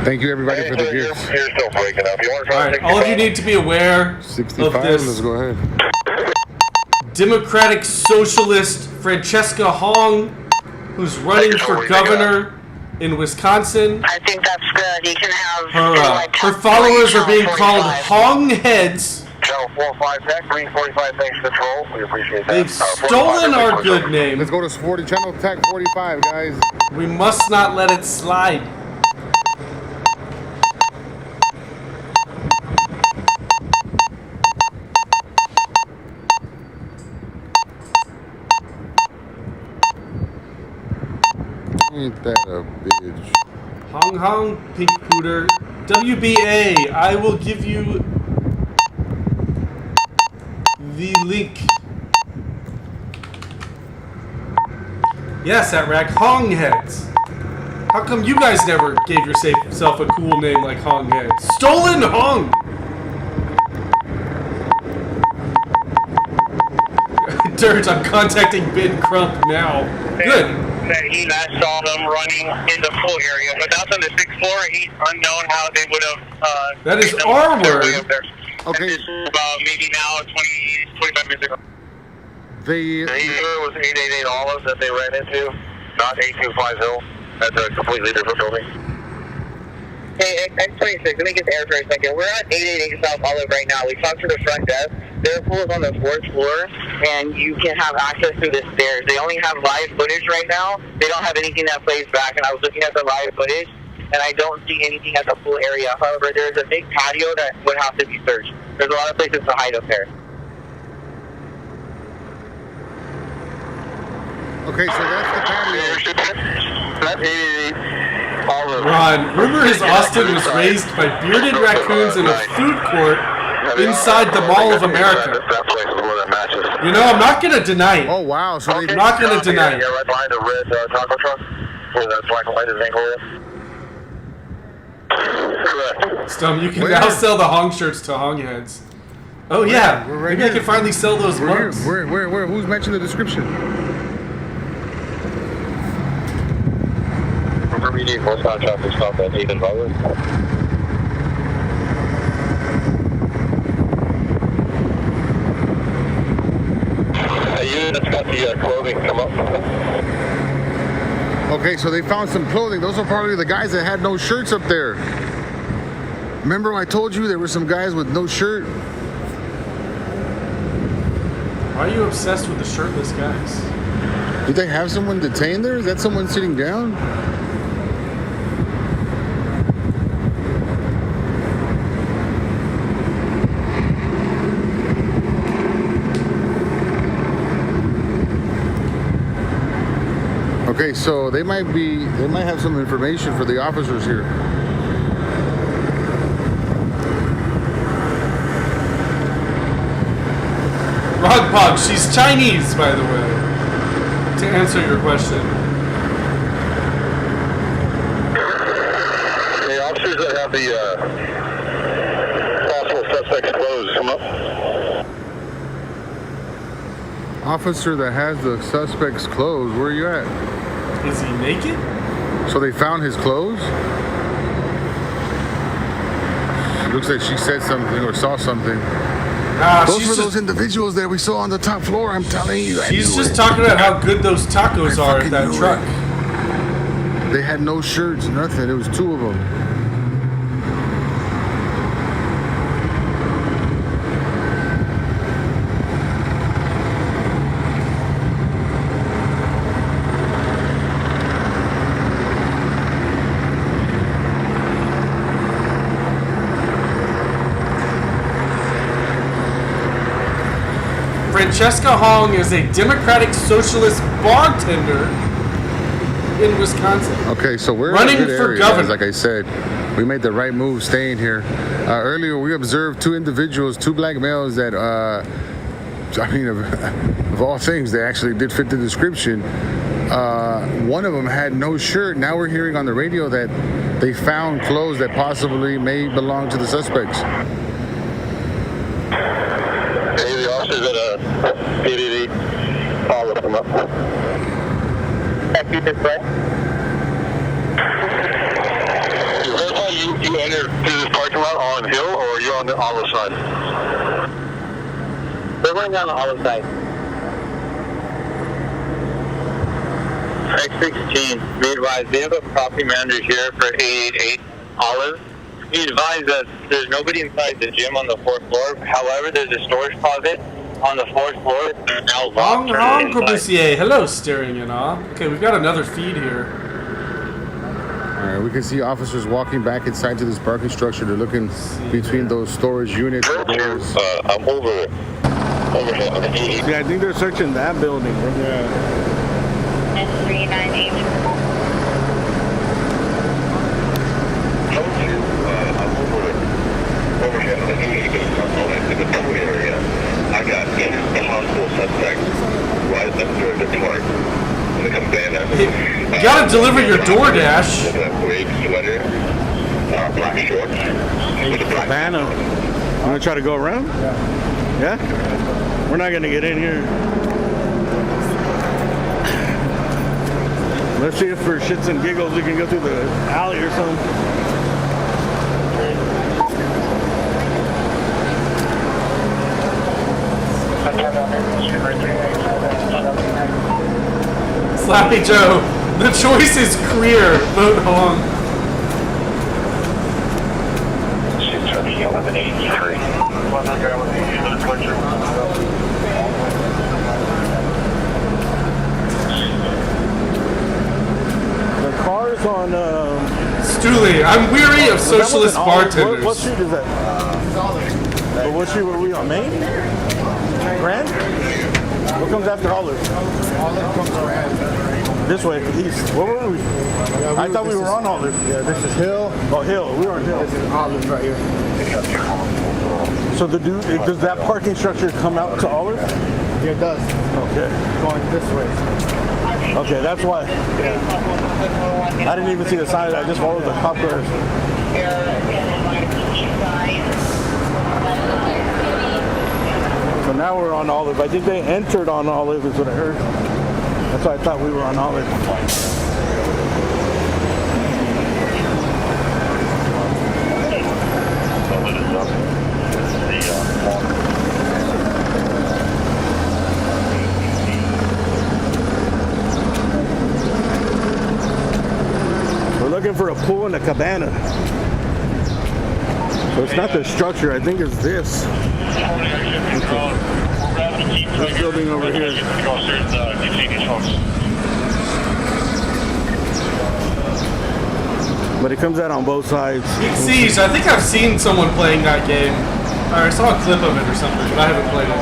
Thank you everybody for the gifts. You're still breaking up. You want to All right, all of you need to be aware 65, of this. let's go ahead. Democratic Socialist Francesca Hong, who's running for governor in Wisconsin. I think that's good. You can have Her followers are being called Hong Heads. Channel 45 Tech, Green 45, thanks Control. We appreciate that. They've stolen our good name. Let's go to 40 Channel Tech 45, guys. We must not let it slide. Ain't that a bitch? Hong, Pink Pooter. WBA, I will give you the link. Yes, Atrac, Hong Heads. How come you guys never gave yourself a cool name like Hong Heads? Stolen Hong! Dirt, I'm contacting Ben Crump now. Good. That he last saw them running in the pool area, but that's on the 6th floor. He's unknown how they would have. That is our word. Okay. This is about maybe now 25 minutes ago. The was 888 Olive that they ran into, not 825 Hill. That's a completely different building. Hey, X26, let me get the air for a second. We're at 888 South Olive right now. We talked to the front desk. Their pool is on the 4th floor, and you can have access through the stairs. They only have live footage right now. They don't have anything that plays back, and I was looking at the live footage, and I don't see anything at the pool area. However, there's a big patio that would have to be searched. There's a lot of places to hide up there. Okay, so that's the patio. That's 888 Olive. Ron, rumor is Austin was raised by bearded raccoons in a food court inside the Mall of America. You know, I'm not going to deny it. Oh, wow. So I'm not going to deny it. Yeah, right behind the red taco truck. Where that black and white is angled. Correct. Stum, you can now sell the Hong shirts to Hong heads. Oh yeah, maybe I can finally sell those mugs. Where? Who's mentioned the description? Remember, you need northbound traffic stop at 8 and Butler. Unit's got the clothing come up. Okay, so they found some clothing. Those are probably the guys that had no shirts up there. Remember I told you there were some guys with no shirt? Why are you obsessed with the shirtless guys? Did they have someone detained there? Is that someone sitting down? Okay, so they might have some information for the officers here. Rodpog, she's Chinese, by the way. To answer your question. The officers that have the possible suspects closed come up. Officer that has the suspect's clothes, where are you at? Is he naked? So they found his clothes? It looks like she said something or saw something. Those were those individuals that we saw on the top floor, I'm telling you. She's just talking about how good those tacos are at that truck. They had no shirts, nothing. It was two of them. Francesca Hong is a Democratic Socialist bartender in Wisconsin. Okay, so we're running in a good for area, governor. guys. Like I said, we made the right move staying here. Earlier, we observed two individuals, two black males that, of all things, they actually did fit the description. One of them had no shirt. Now we're hearing on the radio that they found clothes that possibly may belong to the suspects. The officers at PDD, follow them up. You verify you entered through this parking lot on Hill, or are you on the Olive side? We're going down the Olive side. X16, be advised, we have a property manager here for 888 Olive. He advised that there's nobody inside the gym on the 4th floor. However, there's a storage closet on the 4th floor. Now Hong Corbusier, hello, staring and awe. Okay, we've got another feed here. All right, we can see officers walking back inside to this parking structure. They're looking between those storage units. I'm over here. Yeah, I think they're searching that building. Yeah. S398. Over here on the 88 component in the pool area. I got impossible suspect right under the torque in the cabana. You gotta deliver your DoorDash. Gray sweater, black shorts, with a black Cabana. I'm gonna try to go around? Yeah? We're not gonna get in here. Let's see if for shits and giggles we can go through the alley or something. Slappy Joe, the choice is clear. Vote Hong. She's 1183. The car's on. Stooley, I'm weary of socialist bartenders. What street is that? But what street were we on? Main? Grand? What comes after Olive? Olive comes around. This way, east. Where were we? I thought we were on Olive. Yeah, this is Hill. Oh, Hill. We were on Hill. This is Olive right here. So does that parking structure come out to Olive? Yeah, it does. Okay. Going this way. Okay, that's why. Yeah. I didn't even see the sign. I just followed the cop cars. So now we're on Olive. I think they entered on Olive is what I heard. That's why I thought we were on Olive. We're looking for a pool and a cabana. So it's not the structure, I think it's this. This building over here. But it comes out on both sides. Siege, I think I've seen someone playing that game. Or I saw a clip of it or something, but I haven't played it.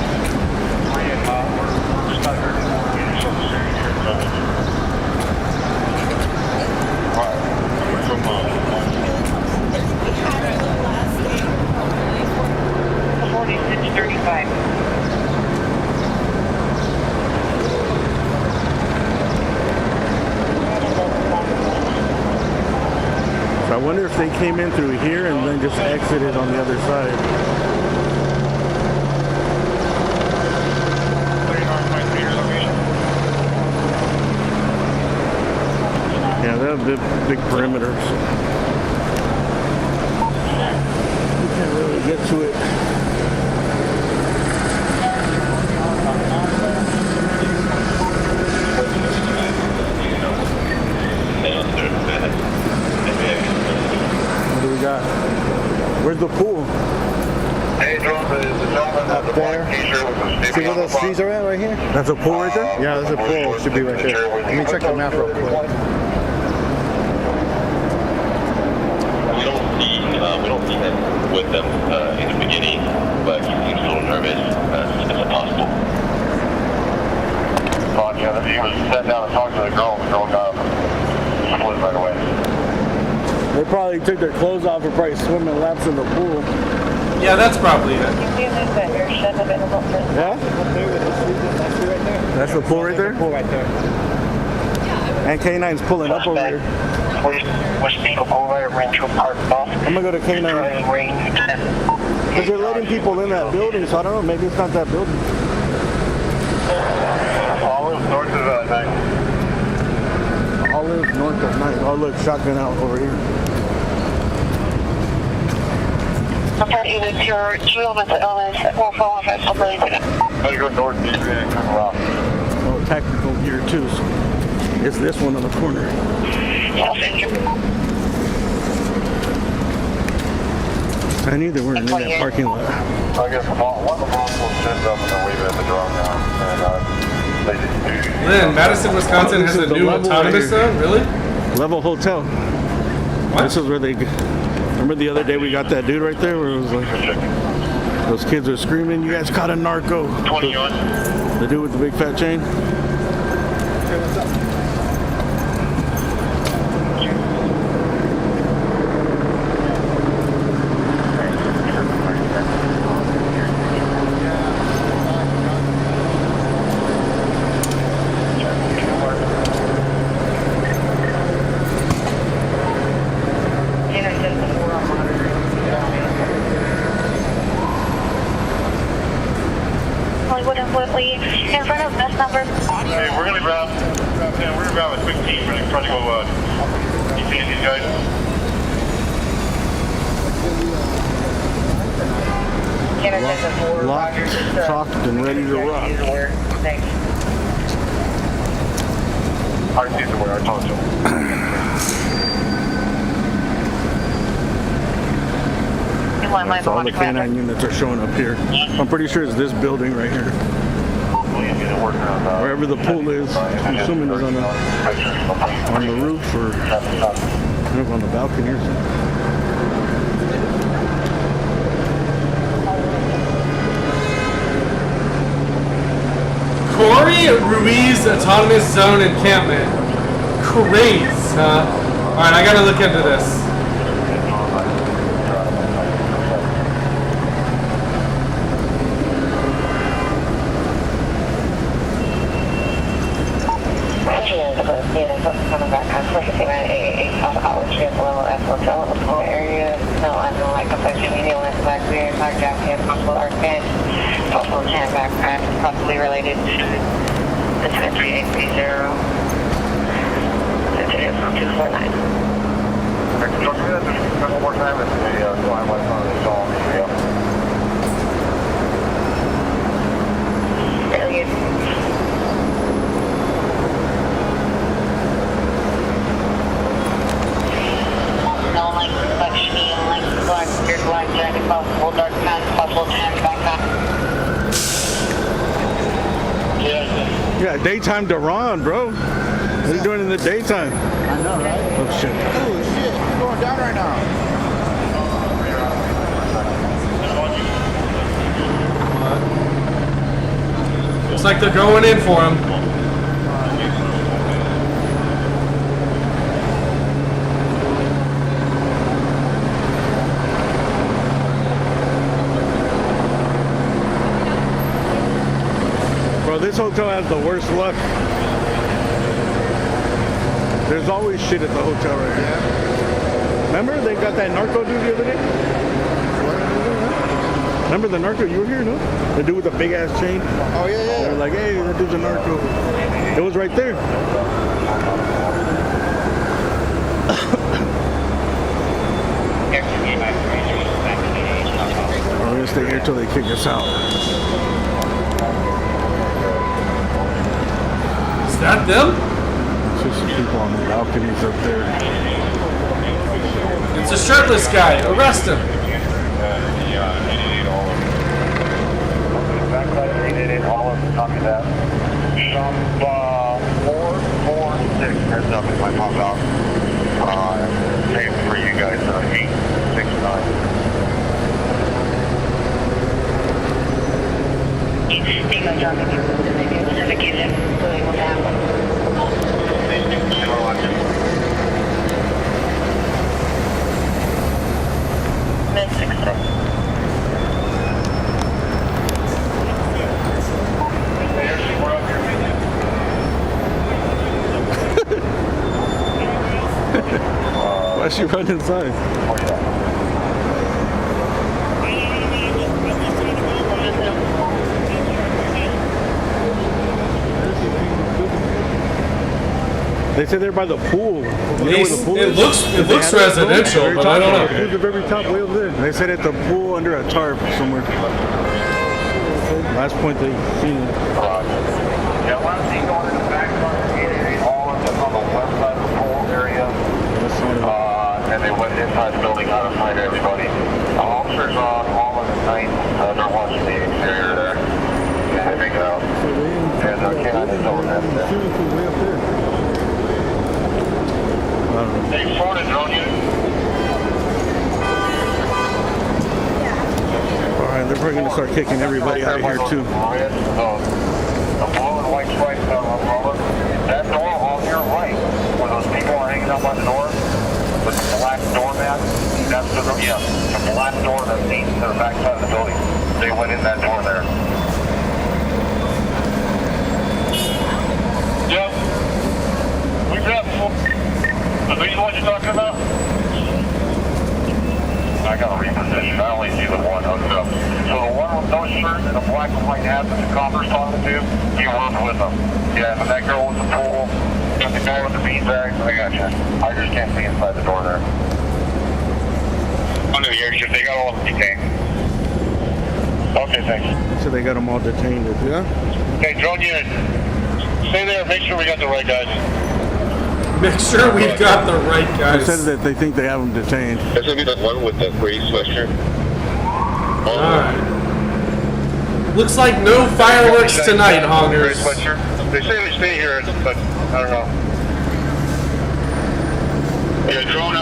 So I wonder if they came in through here and then just exited on the other side. Yeah, they have big perimeters. You can't really get to it. What do we got? Where's the pool? Up there. See where those trees are at right here? That's a pool right there? Yeah, there's a pool. It should be right there. Let me check the map real quick. We don't see him with them in the beginning, but he seems a little nervous. Is it possible? Yeah, he was sat down and talked to the girl. The girl got up and split right away. They probably took their clothes off and probably swimming laps in the pool. Yeah, that's probably it. Yeah? That's the pool right there? Pool right there. And K9's pulling up over here. West Eagle Boulevard, Rancho Park, Boston. I'm gonna go to K9. Because they're letting people in that building, so I don't know, maybe it's not that building. Olive north of 9. Olive north of 9. Oh, look, shotgun out over here. Your children's illness will fall off at somebody today. How do you go north and come around? Oh, tactical gear too. So it's this one on the corner. I knew they weren't in that parking lot. I guess one of the moms will stand up and then leave it at the drop down. And they just do. Lynn, Madison, Wisconsin has a new autonomous zone? Really? Level Hotel. What? This is where they. Remember the other day we got that dude right there where it was like those kids are screaming, "You guys caught a narco!" 20 on. The dude with the big fat chain. In front of this number. Hey, we're gonna grab a quick team. We're gonna try to go detain these guys. Locked, cocked, and ready to rock. I see the way I talked to him. So all the K9 units are showing up here. I'm pretty sure it's this building right here. Wherever the pool is, I'm assuming it's on the roof or kind of on the balcony or something. Corey Ruiz Autonomous Zone Encampment. Craze, huh? Alright, I gotta look into this. Yeah, possible arcade, possible tan backpack, possibly related to the 3830. Today is 249. One more time, it's the flying lights on the install. Alien. No link, functioning, link, black, beard, black jacket, possible dark pants, possible tan backpack. Yeah, daytime Duran, bro. What are you doing in the daytime? I know, right? Oh, shit. Oh, shit. It's going down right now. Looks like they're going in for him. Bro, this hotel has the worst luck. There's always shit at the hotel right here. Remember they got that narco dude the other day? Remember the narco? You were here, no? The dude with the big ass chain? Oh, yeah, yeah. They were like, hey, that dude's a narco. It was right there. We're gonna stay here till they kick us out. Is that them? It's just some people on the balconies up there. It's a shirtless guy. Arrest him. Copy that. Shop 446, heads up, it might pop out. Same for you guys, 869. Bingo, John, if you maybe a Pacific Union, so they will have mid-6. Why she run inside? They said they're by the pool. You know where the pool is? It looks residential, but I don't know. At the very top, way over there. They said at the pool under a tarp somewhere. Last point they seen it. Yeah, once you go into the back part of the 888 Holland, that's on the west side of the pool area. And they went inside the building how to find everybody. Officers on Holland at night, they're watching the exterior there. Yeah, they make it out. And can't know what that's there. They phone and drone unit. Alright, they're probably gonna start kicking everybody out of here too. The blue and white stripes umbrella. That door on your right, where those people are hanging up on the door, with the black doormat, that's the black door that leads to the back side of the building. They went in that door there. Yep. We got are these the ones you're talking about? I gotta reposition. I only see the one hooked up. So the one with no shirt and a black and white hat that the copper's talking to, he runs with them. Yeah, and that girl with the pool, and the guy with the beanbags, I gotcha. I just can't see inside the door there. Under the airship, they got all of them detained. Okay, thanks. So they got them all detained. Yeah? Okay, drone unit, stay there, make sure we got the right guys. Make sure we've got the right They guys. said that they think they have them detained. That's gonna be the one with the gray sweatshirt. Alright. Looks like no fireworks tonight, Hongers. They say they stay here, but I don't know. Yeah, drone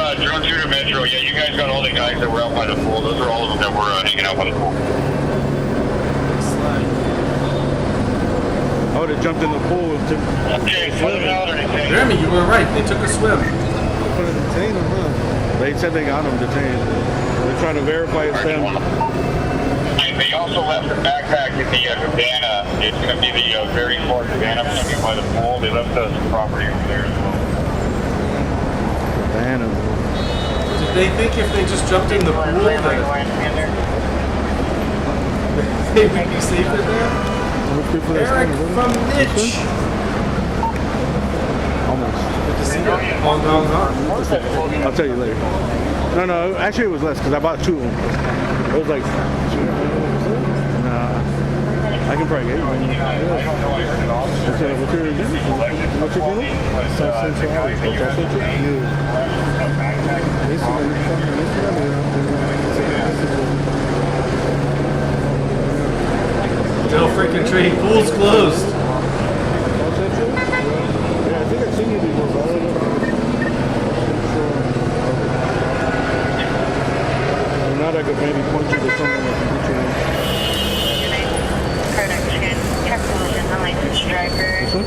shooter Metro. Yeah, you guys got all the guys that were out by the pool. Those are all of them that were hanging out by the pool. I would have jumped in the pool to Okay, put it out or anything. Jeremy, you were right. They took a swim. They said they got them detained. They're trying to verify it's them. And they also left a backpack in the cabana. It's going to be the very far cabana coming by the pool. They left us property over there as well. Cabana. Did they think if they just jumped in the pool that... say we'd be safe in there? Eric from Mitch. Almost. Good to see you. Oh, no. I'll tell you later. No, actually it was less because I bought 2 of them. It was like, nah, I can probably get you one. What's your deal? South Central. No freaking trade. Pool's closed. Yeah, I think I've seen you before. Not I could maybe point you to someone that can get you in. Production, truck pollution, unlicensed driver. This one?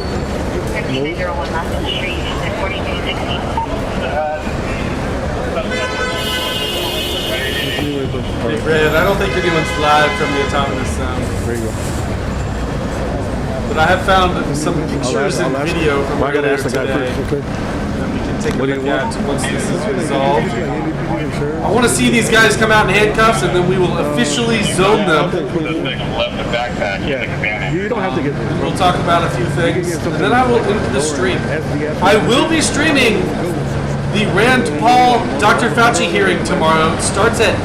3201 Austin Street, 4260. Hey, Brad, I don't think anyone's live from the autonomous sound. There you go. But I have found some pictures and video from I gotta earlier ask the guy today first, okay? that we can take a What do look you at want? once this is resolved. I want to see these guys come out in handcuffs, and then we will officially zone them. Yeah, you don't have to get this. We'll talk about a few things, and then I will end the stream. I will be streaming the Rand Paul Dr. Fauci hearing tomorrow. It starts at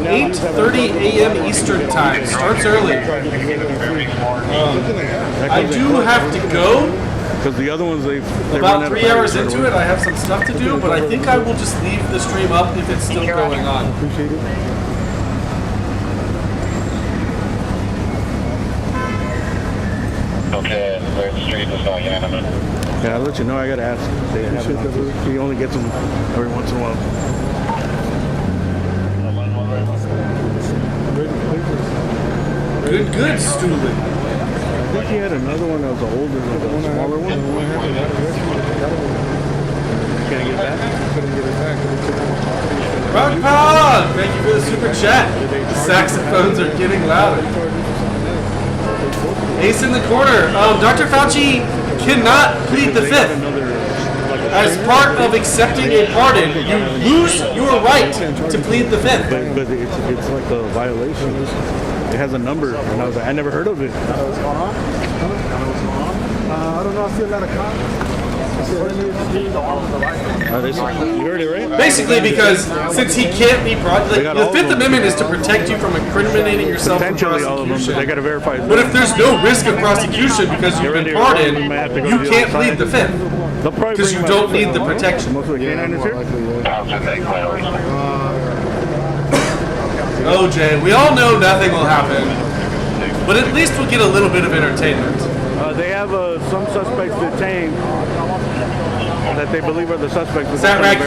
8:30 a.m. Eastern time. Starts early. I do have to go. Because the other ones, they About 3 hours into it, I have some stuff to do, but I think I will just leave the stream up if it's still going on. Appreciate it. Okay, third street is all unanimous. Yeah, I'll let you know. I gotta ask. He only gets them every once in a while. Good, Stoolin. I think he had another one that was an older one, a smaller one. Can't get that? Couldn't get it back. Rock Pod! Thank you for the super chat. The saxophones are getting louder. Ace in the corner. Dr. Fauci cannot plead the fifth. As part of accepting a pardon, you lose your right to plead the fifth. But it's like a violation. It has a number, and I was like, I never heard of it. What's going on? I don't know. I feel a lot of You heard it, right? Basically, because since he can't be brought, like, the Fifth Amendment is to protect you from incriminating yourself from Potentially all of them, but prosecution. they got to verify. But if there's no risk of prosecution because you've been pardoned, you can't plead the fifth because you don't need the protection. Most of the canines here? OJ, we all know nothing will happen, but at least we'll get a little bit of entertainment. They have some suspects detained that they believe are the suspects.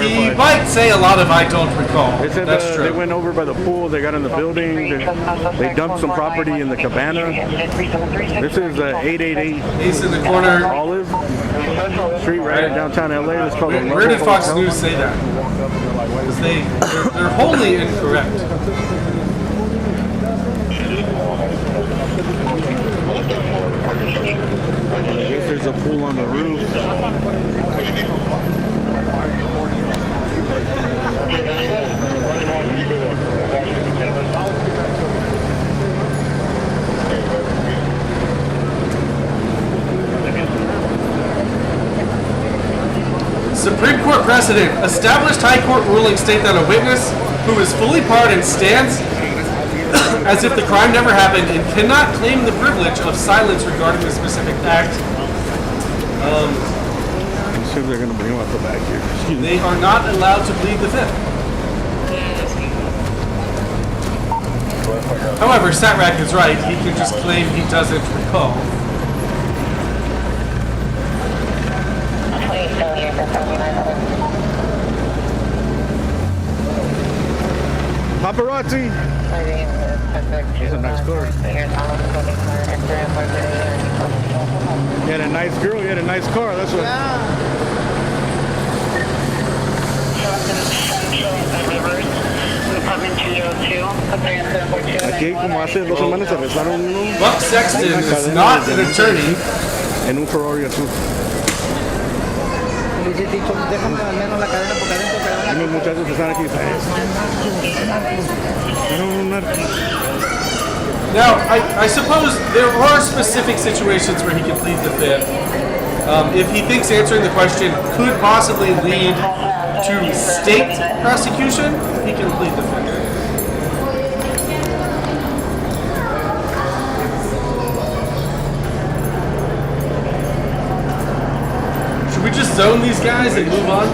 He might say a lot of I don't recall. They said That's true. they went over by the pool, they got in the building, they dumped some property in the cabana. This is 888 Ace in the corner. Olive Street right in downtown LA. It's called Where did Fox News say that? Because they're wholly incorrect. I guess there's a pool on the roof. Supreme Court precedent. Established High Court rulings state that a witness who is fully pardoned stands as if the crime never happened and cannot claim the privilege of silence regarding the specific act. Let's see if they're going to bring him out the back here. They are not allowed to plead the fifth. However, Satrak is right. He can just claim he doesn't recall. Paparazzi! That's a nice car. You had a nice girl, you had a nice car, that's what. Aquí como hace 2 semanas se arrestaron uno. Buck Sexton is not an attorney. En un Ferrari azul. Unos muchachos que están aquí. Now, I suppose there are specific situations where he can plead the fifth. If he thinks answering the question could possibly lead to state prosecution, he can plead the fifth. Should we just zone these guys and move on?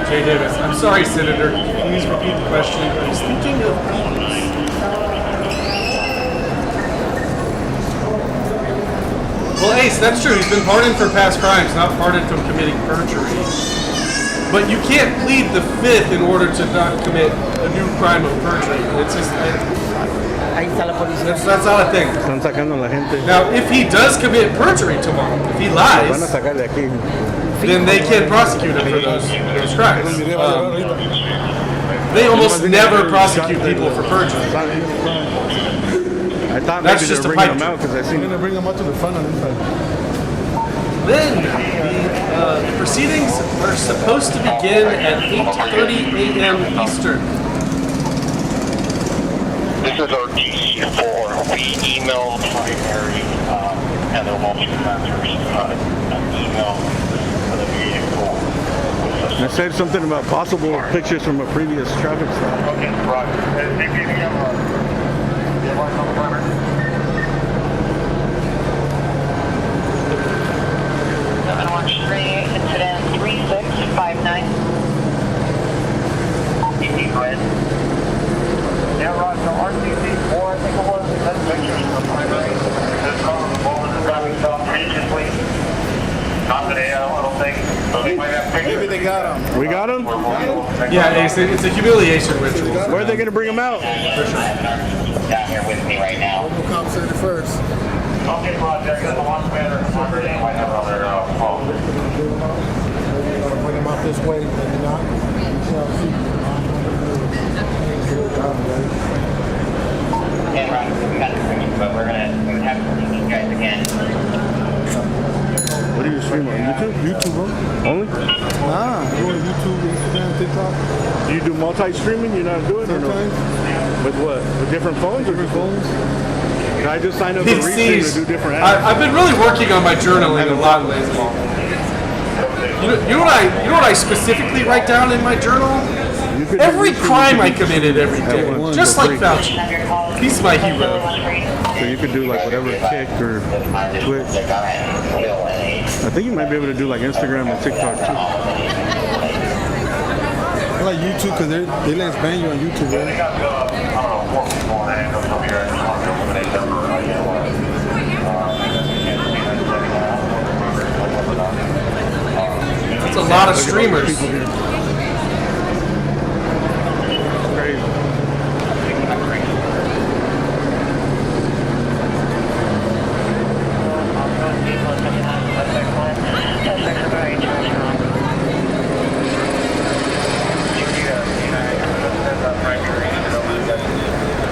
Jay Davis, I'm sorry, Senator. Please repeat the question. He's thinking of these. Well, Ace, that's true. He's been pardoned for past crimes, not pardoned from committing perjury. But you can't plead the fifth in order to not commit a new crime of perjury. It's just that's not a thing. Están sacando a la gente. Now, if he does commit perjury tomorrow, if he lies, Van a sacar de aquí. then they can't prosecute him for those crimes. They almost never prosecute people for perjury. I thought That's maybe just they're a bringing pipe them out because I seen They're gonna bring them out to the front on this side. Then the proceedings are supposed to begin at 8:30 a.m. Eastern. This is our DC4. We email primary and their multi-factors an email for the vehicle. I said something about possible pictures from a previous traffic stop. Okay, right. Incident 3659. Red. Yeah, right. So RTC4, I think it was, that's pictures from the primary. This car was involved in the traffic stop previously. Not today, I don't think. So they might have pictures. Maybe they got them. We got them? Yeah, Ace, it's a humiliation ritual. Where are they going to bring them out? Down here with me right now. Cop said it first. Okay, Roger, I got the one banner in front of it. Might have other phone. Bring them out this way, maybe not. And right, we got the streaming, but we're gonna have to see these guys again. What do you stream on? YouTube? YouTube, bro. Only? Nah, you go to YouTube, Instagram, TikTok. Do you do multi-streaming? You're not doing it or no? Sometimes. With what? With different phones or Different phones. I just signed up for He Restream sees. to do different apps. I've been really working on my journaling a lot lately. You know what I specifically write down in my journal? You could do Every Restream, crime you I could do committed every day, one just for like free. Fauci. He's my hero. So you could do like whatever Kick or Twitch. I think you might be able to do like Instagram and TikTok too. I like YouTube because they let us ban you on YouTube, right? I don't know, 4 people in that come here. I just want to eliminate them or That's a lot of streamers. Crazy.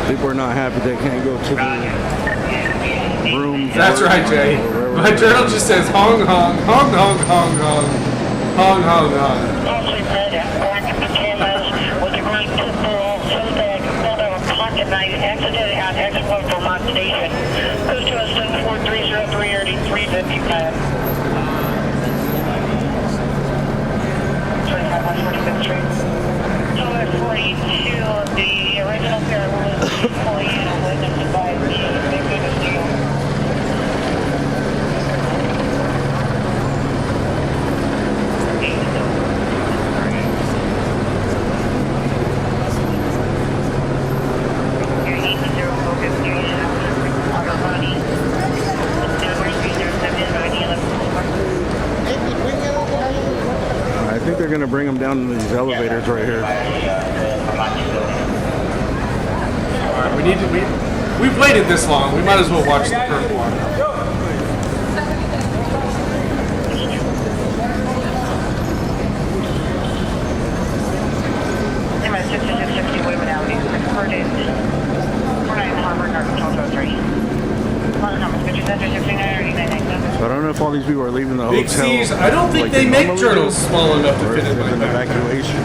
People are not happy they can't go to the room. That's right, Jay. My journal just says hong hong, hong hong hong hong, hong hong hong. Actually, said back at the cameras with the green football suspect pulled out a pocket knife accidentally on Expo Vermont Station. Goes to us 74303 So at 42, the original pair was fully witnessed by the goodness to you. I think they're gonna bring them down to these elevators right here. Alright, we've waited this long. We might as well watch the current one. So I don't know if all these people are leaving the Big hotel. C's, I don't think like they make normally journals do, small enough to or fit if in there's my an backpack. evacuation.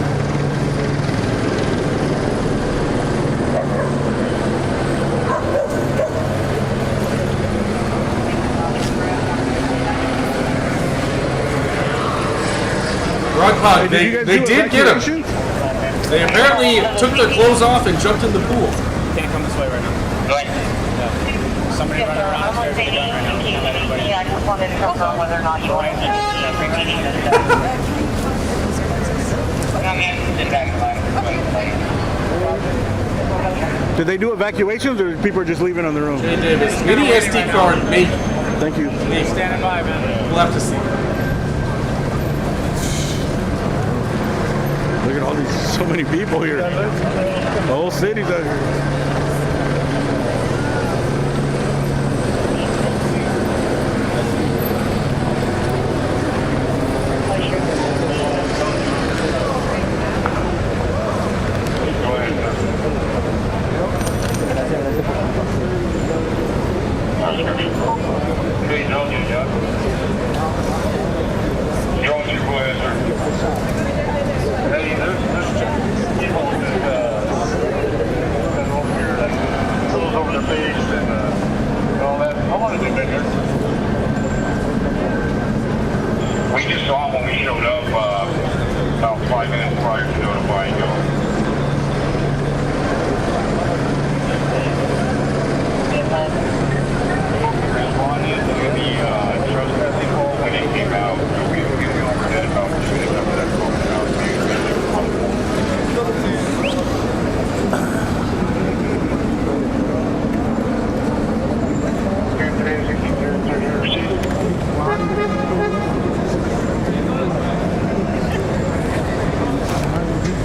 Rodpod, they did get him. evacuation? They apparently took their clothes off and jumped in the pool. Can't come this way right now. Go ahead. Yeah. Somebody running around upstairs to get done right now. Can't let anybody. I just wanted to confirm whether or not you wanted to. Did they do evacuations or people are just leaving on their own? Jay Davis, mini SD card, maybe. Thank you. Maybe. Standing by, man. We'll have to see. Look at all these, so many people here. The whole city's out here. We just saw him when we showed up about 5 minutes prior to notifying you. Responded to the trespassing call when it came out. We were dead about 2 minutes after that call came out.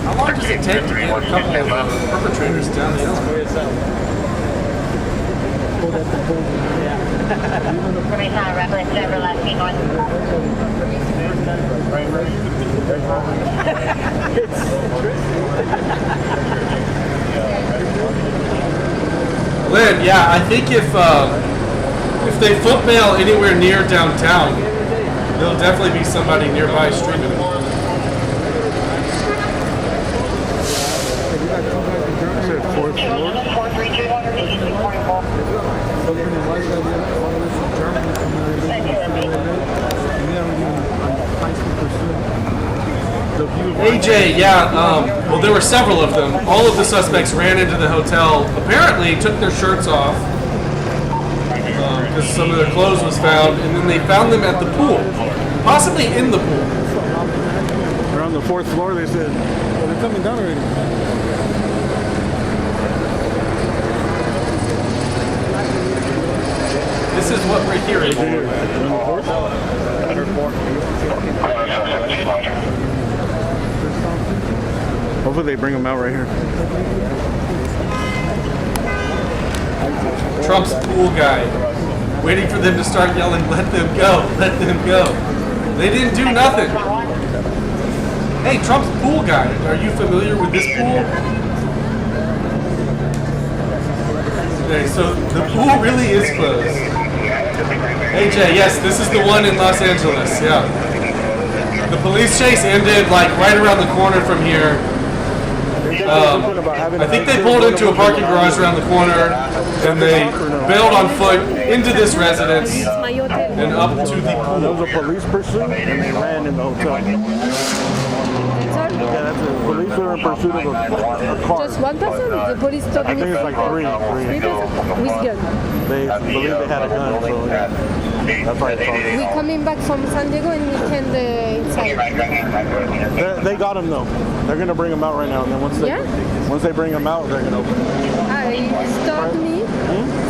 How long does it take to get a couple of perpetrators down the hill? Lynn, yeah, I think if they foot mail anywhere near downtown, there'll definitely be somebody nearby streaming it. Fourth floor. AJ, yeah, well, there were several of them. All of the suspects ran into the hotel, apparently took their shirts off, because some of their clothes was found, and then they found them at the pool, possibly in the pool. They're on the fourth floor, they said. Well, they're coming down already. This is what we're hearing. Hopefully they bring them out right here. Trump's pool guy, waiting for them to start yelling, "Let them go, let them go." They didn't do nothing. Hey, Trump's pool guy, are you familiar with this pool? Okay, so the pool really is closed. AJ, yes, this is the one in Los Angeles, yeah. The police chase ended like right around the corner from here. I think they pulled into a parking garage around the corner, and they bailed on foot into this residence and up to the pool. There was a police pursuit, and they ran in the hotel. Yeah, that's it. Police are in pursuit of a car. Just one person? The police told me. I think it's like three. Three persons? With gun. They believe they had a gun, so yeah. That's why it's called. We're coming back from San Diego and we can inside. They got him though. They're gonna bring him out right now, and then once they bring him out, they're gonna open it. Ah, he stopped me.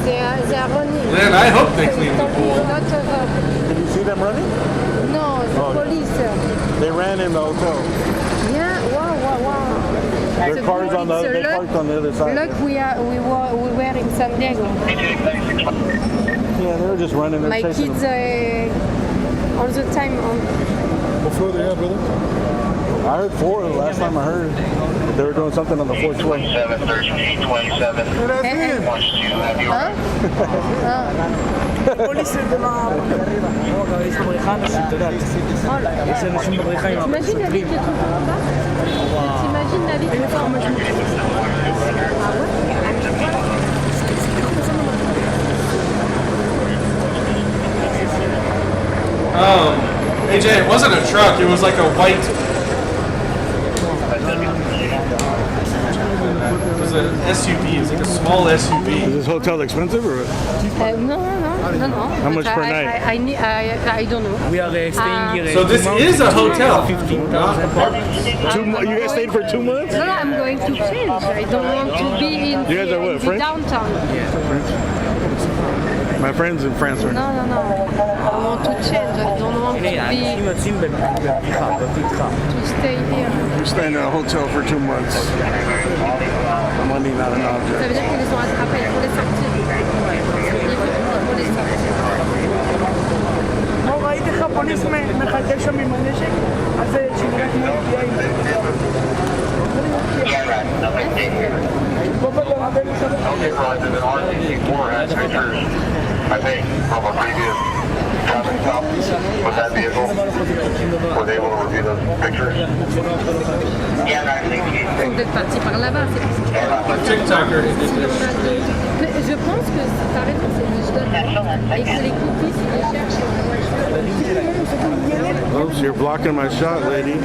They are running. Man, I hope they clean the pool. Did you see them running? No, the police. They ran in the hotel. Yeah, wow. Their cars on the they parked on the other side. Look, we were in San Diego. Yeah, they were just running. My chasing kids them. all the time. What floor they have, brother? I I heard 4 the last time I heard. They were doing something on the 4th floor. 27, 13, 27. Wants to have you. פוליס זה מה... יש לו בריחה אנשים, אתה יודע. יש אנשים בבריחה עם T'imagines la vie que tu T'imagines la vie que AJ, it wasn't a truck. It was like a white. It was an SUV. It was like a small SUV. Is this hotel expensive or? No. How much per night? I don't know. We are staying here. So this is a hotel. 15,000. You guys stayed for 2 months? No, I'm going to change. I don't want to be in You guys are what, the French? downtown. My friends in France are. No. I want to change. I don't want to stay here. You're staying in a hotel for 2 months. Money not an Ça object. veut dire qu'ils les ont attrapés. Il faut les sortir. Il faut les sortir. ראיתי לך פוליס מחכה שם עם הנשק, אז זה שנראה כמו FBI. I think from a previous traffic stop with that vehicle, were they able to review those pictures? Yeah, I think Ils sont peut-être partis par là-bas. TikToker. Mais je pense que t'as raison, c'est le jeune. Et que les cookies, ils les cherchent sur la voiture. Oops, you're blocking my shot, lady.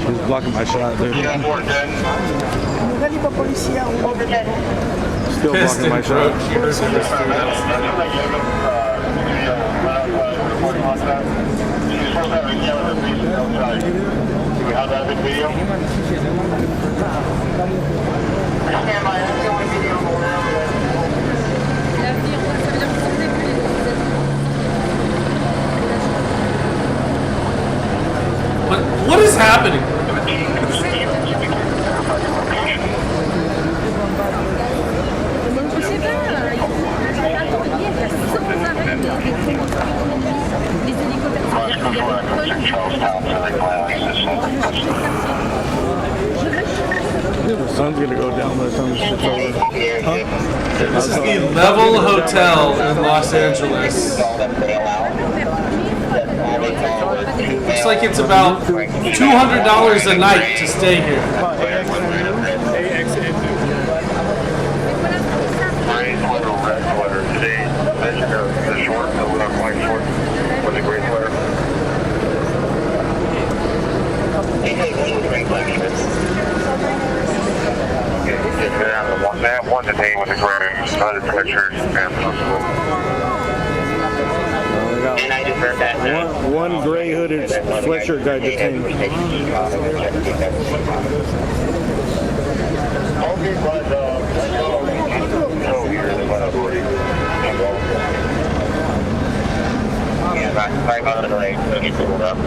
She's blocking my shot, dude. Still blocking my shot. Do we have that big video? What is happening? The sun's gonna go down by the time this shit's over. This is the Level Hotel in Los Angeles. Looks like it's about $200 a night to stay here. Gray sweater, red sweater. Today, mention the shorts, the white shorts with the gray sweater. They have one detained with the gray sweatshirts and possible. One gray hooded sweatshirt guy detained. Back out of the lane, so get pulled up.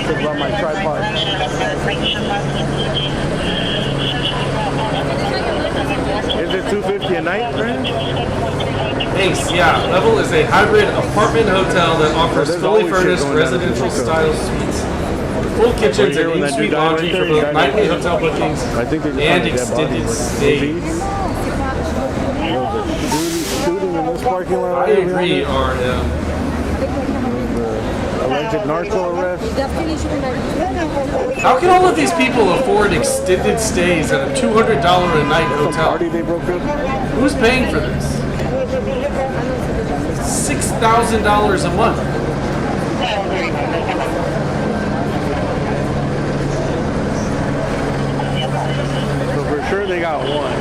Think about my tripod. Is it $250 a night, Brandon? Ace, yeah. Level is a hybrid apartment hotel that offers fully furnished residential style suites. Full kitchens and in-suite laundry for both nightly hotel bookings and extended stays. Shooting in this parking lot. I agree, RM. Alleged narco arrest. How can all of these people afford extended stays at a $200 a night hotel? Party they broke up. Who's paying for this? $6,000 a month. So for sure they got one.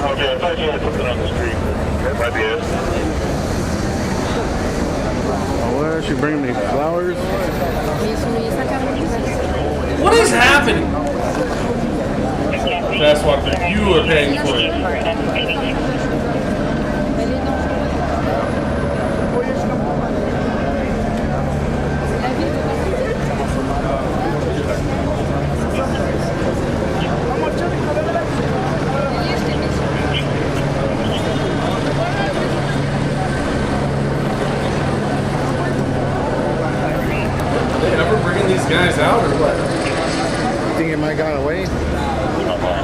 Okay, I thought you had something on the street. That might be it. Oh, where she bringing me flowers? What is happening? Fast walk, you are paying for it. These guys out or what? You think it might got away?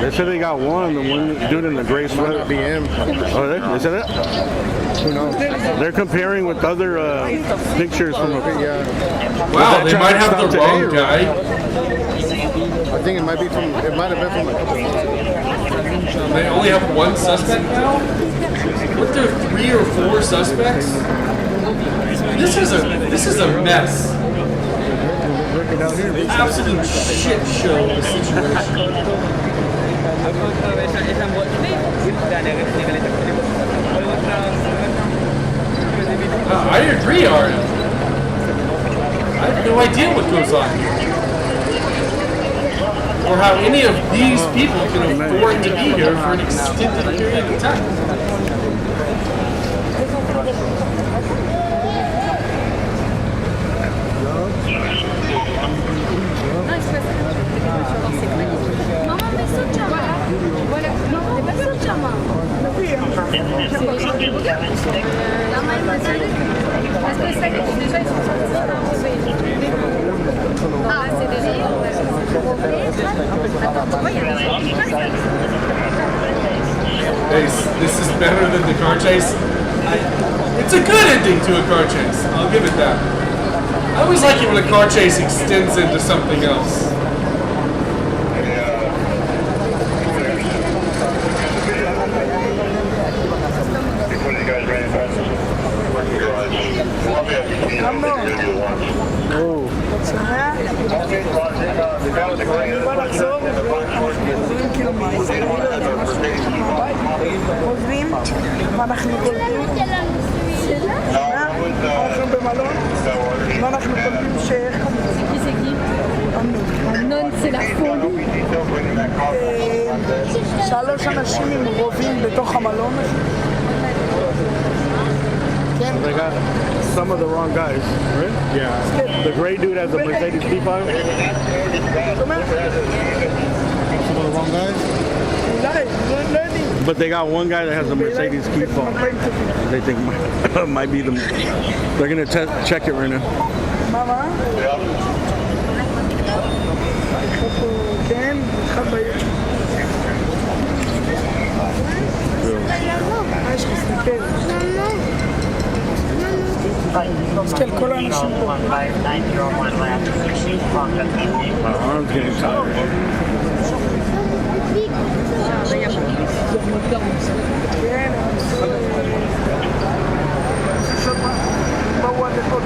They said they got one, the one dude in the gray sweater. Might not be him. Oh, they said that? Who knows? They're comparing with other pictures from a... Yeah. Wow, they might have the wrong guy. I think it might be from, it might have been from a couple. They only have one suspect now? What, there are 3 or 4 suspects? This is a mess. Absolute shit show of a situation. I agree, Art. I have no idea what goes on here. Or how any of these people can afford to be here for an extended period of time. This is better than the car chase. It's a good ending to a car chase. I'll give it that. I always like it when a car chase extends into something else. עוברים ואנחנו קולטים אנחנו במלון ואנחנו קולטים אמנון c'est la folie 3 אנשים עם רובים בתוך המלון They got some of the wrong guys, right? Yeah. The gray dude has a Mercedes P5. Some of the wrong guys? But they got one guy that has a Mercedes P5. They think might be them. They're gonna check it right now. Mama? כן, אחד בעיר. יש לך סניקר. תסתכל כל האנשים פה. Arm's getting tired. כן, באו הדקות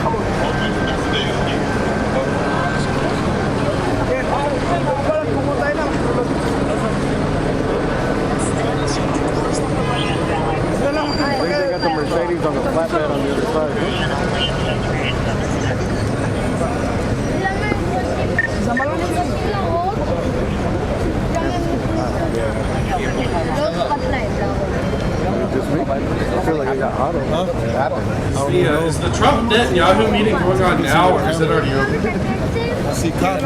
חמוד. כן, כל המקומות האלה אנחנו לא... They got the Mercedes on the flatbed on the other side. I feel like I got auto. Is the Trump Netanyahu meeting going on now, or is it already over? I see cops.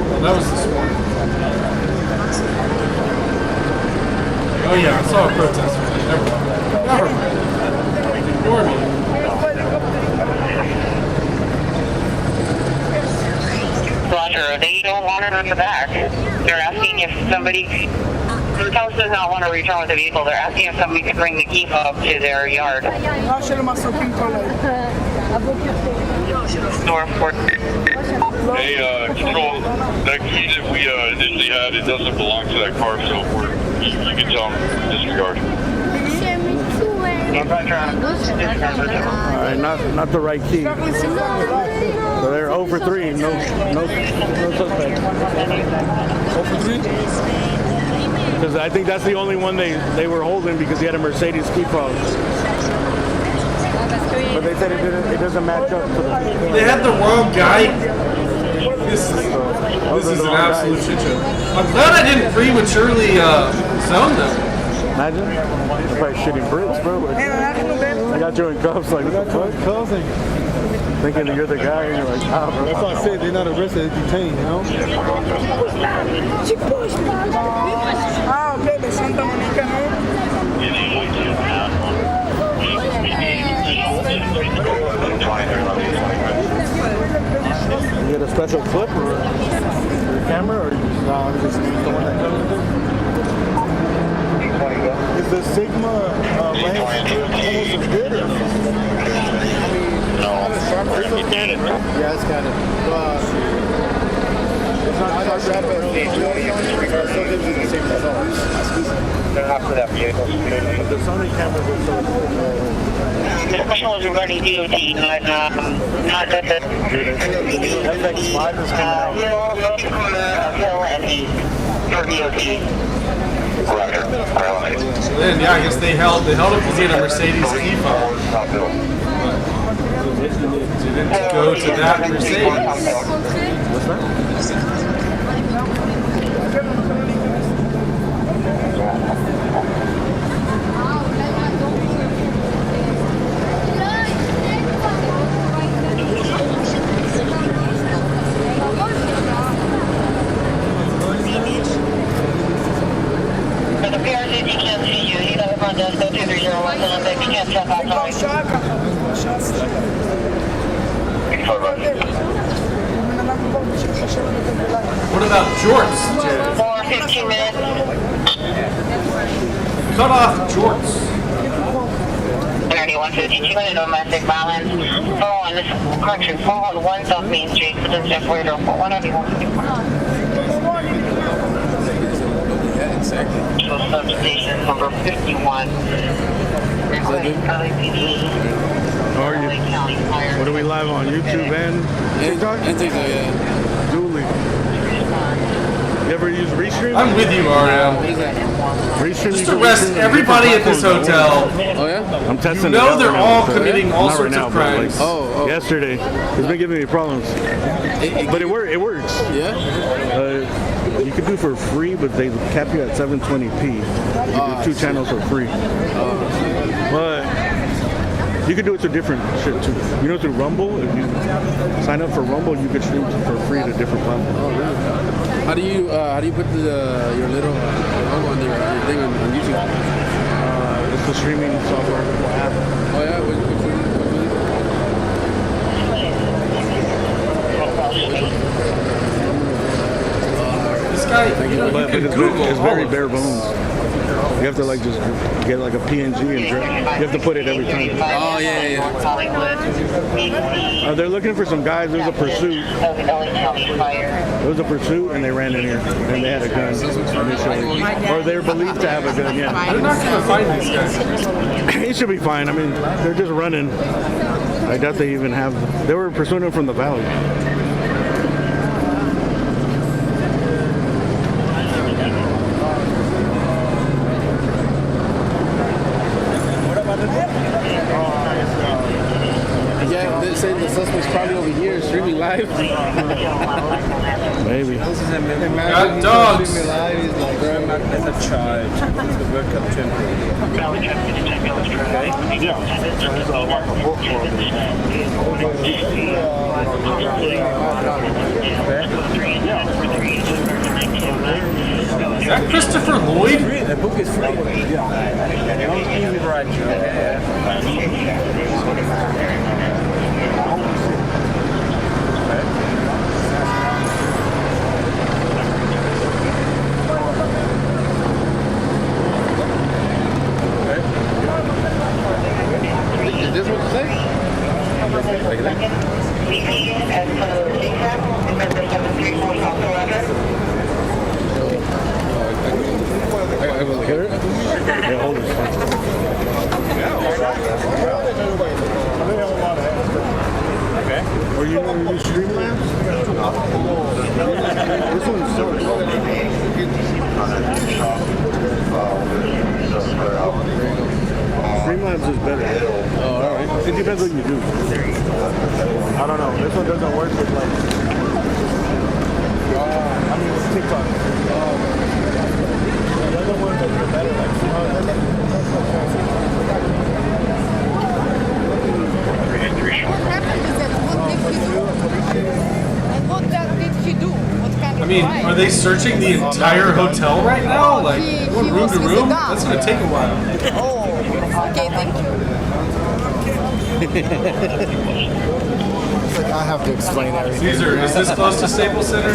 Well, that was this morning. Oh yeah, I saw a protest. Never mind. Ignore me. Roger, they don't want it in the back. They're asking if somebody... The house does not want to return with the vehicle. They're asking if somebody could bring the key fob to their yard. Northport. Hey, Control, that key that we initially had, it doesn't belong to that car, so you can tell them disregard. All right, not the right key. So they're 0 for 3. No suspect. 0 for 3? Because I think that's the only one they were holding because he had a Mercedes key fob. But they said it doesn't match up to the. They had the wrong guy. This is an absolute shit show. I'm glad I didn't prematurely zone them. Imagine. It's probably shitty bricks, bro. Like, I got you in cuffs, like, what the fuck? Thinking that you're the guy, and you're like, nah, bro. That's why I said they're not arrested, they're detained, you know? She pushed me. Ah, ok, de Santa Monica, ¿no? You get a special clip or your camera, or just the one that comes with it? Is the Sigma lens almost as good? No. It's Canon, right? Yeah, it's kind of. It's not sharp as the still gives you the same results. After that vehicle. But the Sony cameras are so good. This question was regarding DOT, not that the FX5 is coming out. Hill and East for DOT. So then, yeah, I guess they held him because he had a Mercedes key fob. Didn't go to that Mercedes. What's that? For the PRC, he can't see you. He's on the front desk, go 2301, tell him that he can't step outside. What about jorts, Jay? 15 minutes. Cut off jorts. 3152 and domestic violence. 411 South Main Street, Potential Corridor 411. Substation number 51. LAPD. How are you? What are we live on? YouTube and TikTok? And TikTok, yeah. Dually. You ever use Restream? I'm with you, Ariel. Restream. Just arrest everybody at this hotel. Oh, yeah? I'm testing. You know it they're out all right now, committing all not sorts right now, of but, crimes. Like, yesterday, it's been giving me problems. But it works. Yeah? You can do for free, but they cap you at 720p. You do 2 channels for free. But you can do it to different shit too. You know, through Rumble, if you sign up for Rumble, you can stream for free to different platforms. Oh, really? How do you put your little logo on your thing on YouTube? It's the streaming software app. Oh yeah, This guy, you know, But you can it's, Google it's all very of bare this. bones. You have to like just get like a PNG and you have to put it every time. Oh yeah. They're looking for some guys. There's a pursuit. There was a pursuit and they ran in here and they had a gun initially, or they're believed to have a gun. Yeah. They're not going to find these guys. He should be fine. I mean, they're just running. I doubt they even have. They were pursuing him from the valley. Yeah, they're saying the suspect's probably over here streaming live. Maybe. Got dogs. Very magnetic charge. The work up temporary. Is that Christopher Lloyd? The book is free. Is this what you say? Like that? Yeah, hold it. Okay. Or you use Streamlabs? This one's so Streamlabs is better. Oh, all right. It depends what you do. I don't know. This one doesn't work with like. I mean, with TikTok. The other ones are better. Like, What did he do? What kind of I mean, are they searching the entire hotel right now? Like, going room to room? That's going to take a while. Oh, okay, thank you. I have to explain everything. Caesar, is this close to Staples Center?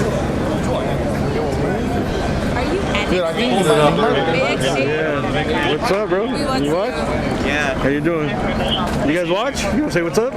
Dude, I think Hold it up already. yeah. What's up, bro? You watch? Yeah. How you doing? You guys watch? You want to say what's up?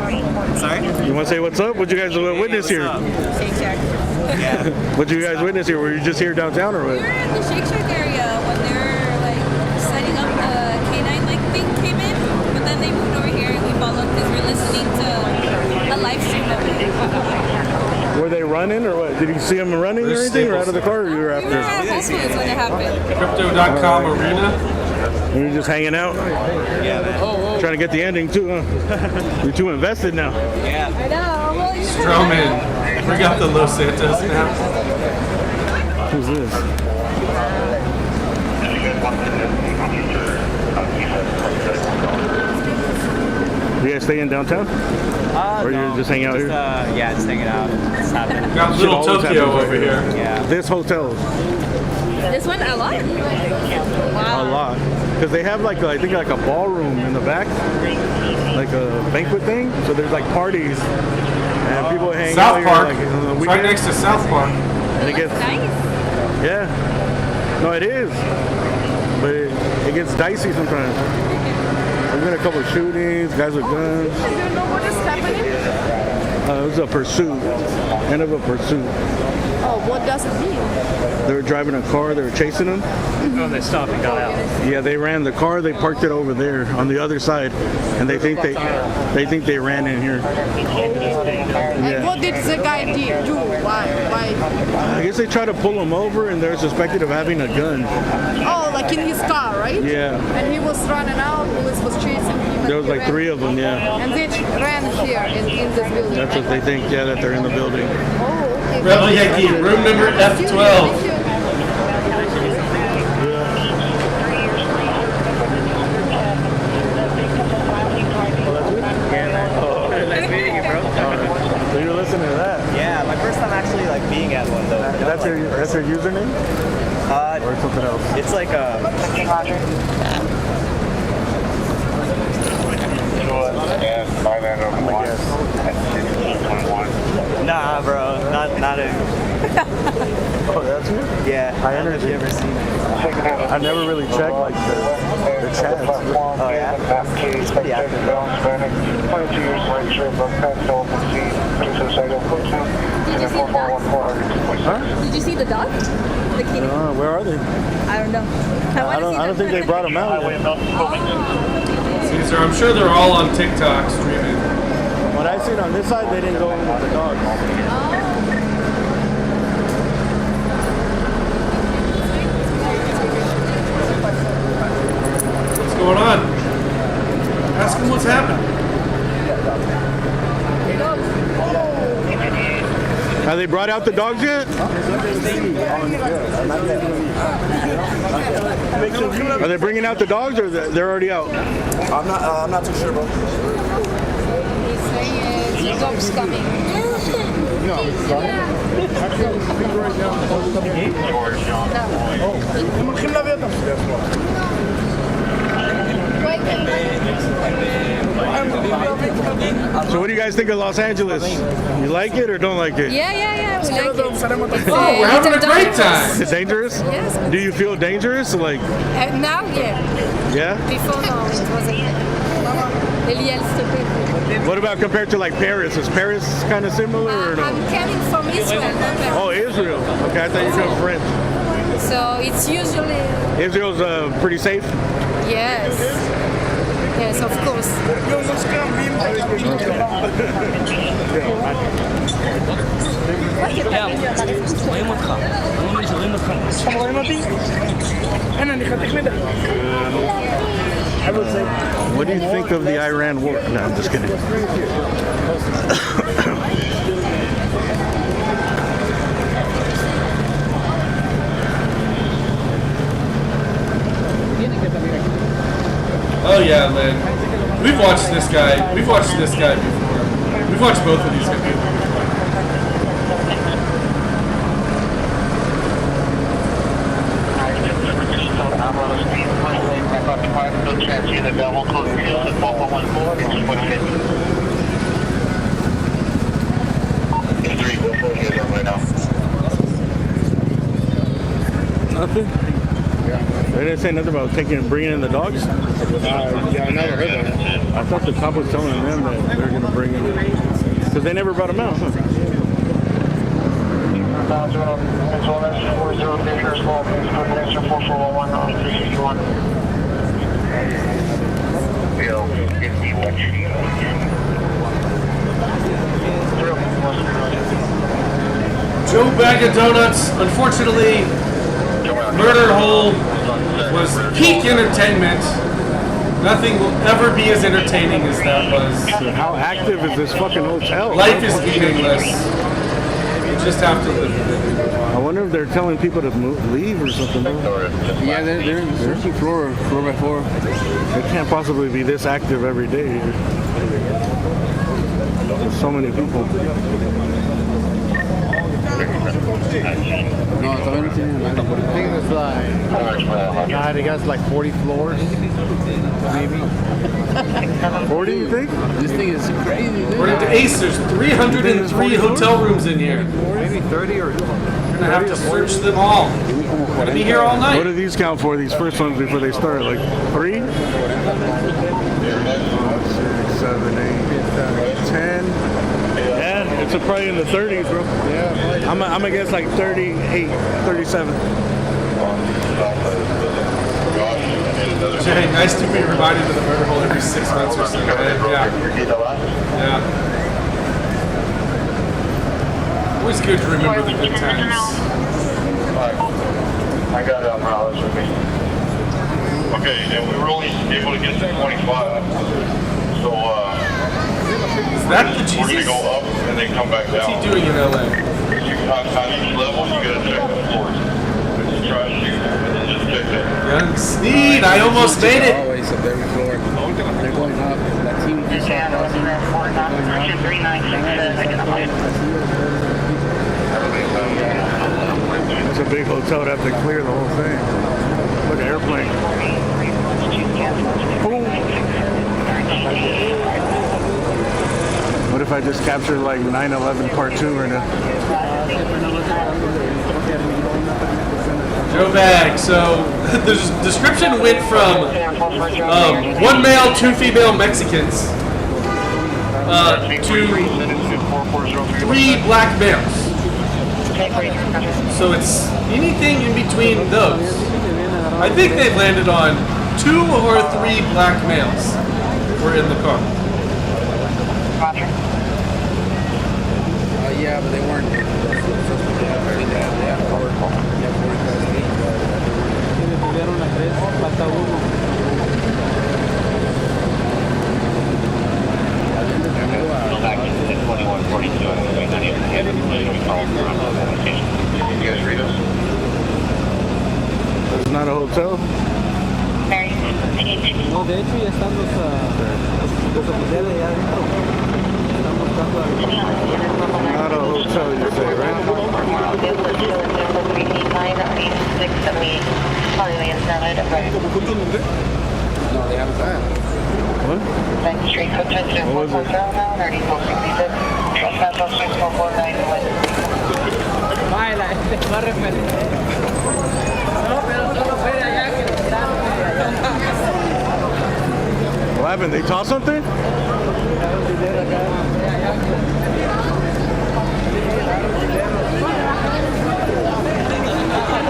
Sorry? You want to say what's up? What'd you guys witness here? Yeah. What'd you guys witness here? Were you just here downtown or We what? were in the Shake Shack area when they were like setting up the K9 like thing came in, but then they moved over here and we followed because we're listening to a live stream of it. Were they running or what? Did you see them running or anything, or out of the car, or you were We were after? at Whole Foods when it happened. Crypto.com arena? And you're just hanging out, Yeah, man. trying to get the ending too, huh? You're too invested now. Yeah. I know. Well, you should Strowman. Bring up the Los Santos now. Who's this? You guys stay in downtown? Or no, you're just hanging out here? Yeah, just hanging out. Just happening. Got Shit Little always Tokyo happens over here. Yeah. This hotel, This one a lot. a Wow. lot. Because they have like, I think like a ballroom in the back, like a banquet thing. So there's like parties and people hang out South here Park. like on the It's right weekend. next to South Park. And it gets, Nice. yeah. No, it is. But it gets dicey sometimes. There's been a couple of shootings, guys with guns. Do you know what is happening? It was a pursuit, end of a pursuit. Oh, what does it mean? They were driving a car, they were chasing them. Oh, they stopped and got out. Yeah, they ran the car, they parked it over there on the other side, and they think they ran in here. And Yeah. what did the guy do? Why? I guess they tried to pull him over, and they're suspected of having a gun. Oh, like in his car, right? Yeah. And he was running out, police was chasing him. There was like 3 of them, yeah. And they ran here in this building. That's what they think, yeah, that they're in the building. Oh, okay. Rebel Yankee, room number F12. Thank you. So you're listening to that? Yeah, my first time actually like being at one though. That's your username? Or something else? It's like a. Nah, bro, not a. Oh, that's you? Yeah. I energy. Ever seen it? I never really checked like the chats. Oh yeah. He's pretty active. Huh? Did you see the dog? The kitty? Where are they? I don't know. I don't think they brought them out yet. Caesar, I'm sure they're all on TikTok streaming. What I seen on this side, they didn't go in with the dogs. What's going on? Ask them what's happening. Have they brought out the dogs yet? Are they bringing out the dogs, or they're already out? I'm not too sure, bro. He's saying the dog's coming. So what do you guys think of Los Angeles? You like it or don't like it? Yeah, we like it. Oh, we're having a great time. It's dangerous? Yes. Do you feel dangerous? Like, Now, yeah. yeah? Before, no, it wasn't. Eliel, stupid. What about compared to like Paris? Is Paris kind of similar or no? I'm coming from Israel. Oh, Israel. Okay, I thought you were French. So it's usually Israel's pretty safe. yes, yes, of course. What do you think of the Iran war? No, I'm just kidding. Oh yeah, Lynn. We've watched this guy. We've watched this guy before. We've watched both of these guys. Nothing. They didn't say nothing about bringing in the dogs. Yeah, I never heard that. I thought the cop was telling them that they're going to bring in, because they never brought them out. Huh? Joe Bag of Donuts, unfortunately, Murder Hole was peak entertainment. Nothing will ever be as entertaining as that was. How active is this fucking hotel? Life is meaningless. You just have to live with it. I wonder if they're telling people to leave or something. Yeah, they're searching floor by floor. It can't possibly be this active every day. There's so many people. No, todavía no tienen nada. I think it's God, it got like 40 floors, maybe. 40, you think? This thing is crazy, dude. According to Ace, there's 303 hotel rooms in here. Maybe 30 or. We're gonna have to search them all. We're gonna be here all night. What do these count for, these first ones before they start? Like 3? 5, 6, 7, 8, 10. Yeah, it's probably in the 30s, bro. Yeah. I'm gonna guess like 38, 37. Jay, nice to be reminded of the murder hole every 6 months or so. Yeah. Always good to remember the good times. I got $1 with me. Okay, and we were only able to get to 25. So, is that the Jesus? We're going to go up and then come back down. What's he doing in LA? On each level, you got to check the floors. Just try to shoot and then just check that. Young Sneed, I almost made it. Always up every floor. They're going up. That team just Yeah, going It's a big hotel to have to clear the whole thing. Look at airplane. Boom. What if I just captured like 9/11 part 2 right now? Joe Bag. So the description went from 1 male, 2 female Mexicans to 3 black males. So it's anything in between those. I think they've landed on 2 or 3 black males were in the car. yeah, but they weren't. It's not a hotel? No, de hecho ya están los oficiales ya adentro. Están buscando Not a hotel, you say, right? No, they haven't found it. What? What was it? Baila, va a referir. No, pero solo fue allá que lo tiraron. What happened? They taught something?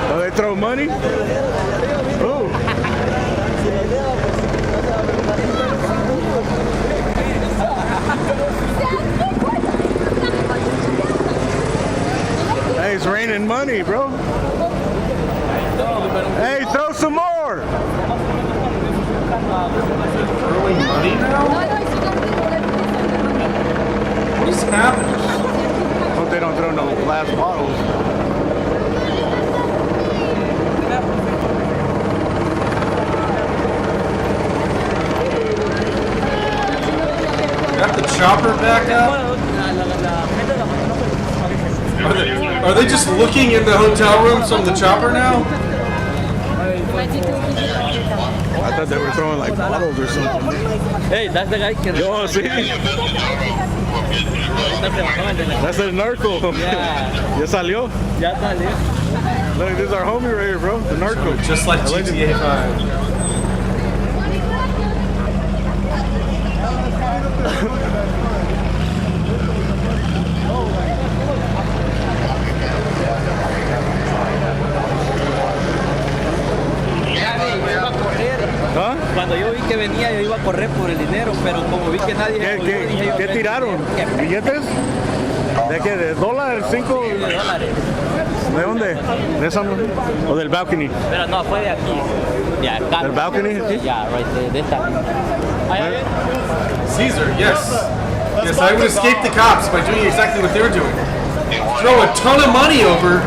Oh, they throw money? Oh. Hey, it's raining money, bro. Hey, throw some more. Throwing money now? What is happening? Hope they don't throw no glass bottles. Got the chopper back up? Are they just looking in the hotel rooms from the chopper now? I thought they were throwing like bottles or something. Hey, that's the guy que... Yo, see? That's the narco. Yeah. Ya salió? Ya salió. Look, this is our homie right here, bro. The narco. Just like GTA 5. ¿Ah? Cuando yo vi que venía, yo iba a correr por el dinero, pero como vi que nadie... ¿Qué tiraron? ¿Billetes? ¿De qué? ¿De dólar? ¿5? De dólares. ¿De dónde? ¿De esa? ¿O del balcony? Pero no, fue de aquí. De acá. ¿Del balcony? Yeah, right there. De esta. Caesar, yes. Yes, I would escape the cops by doing exactly what they're doing. Throw a ton of money over,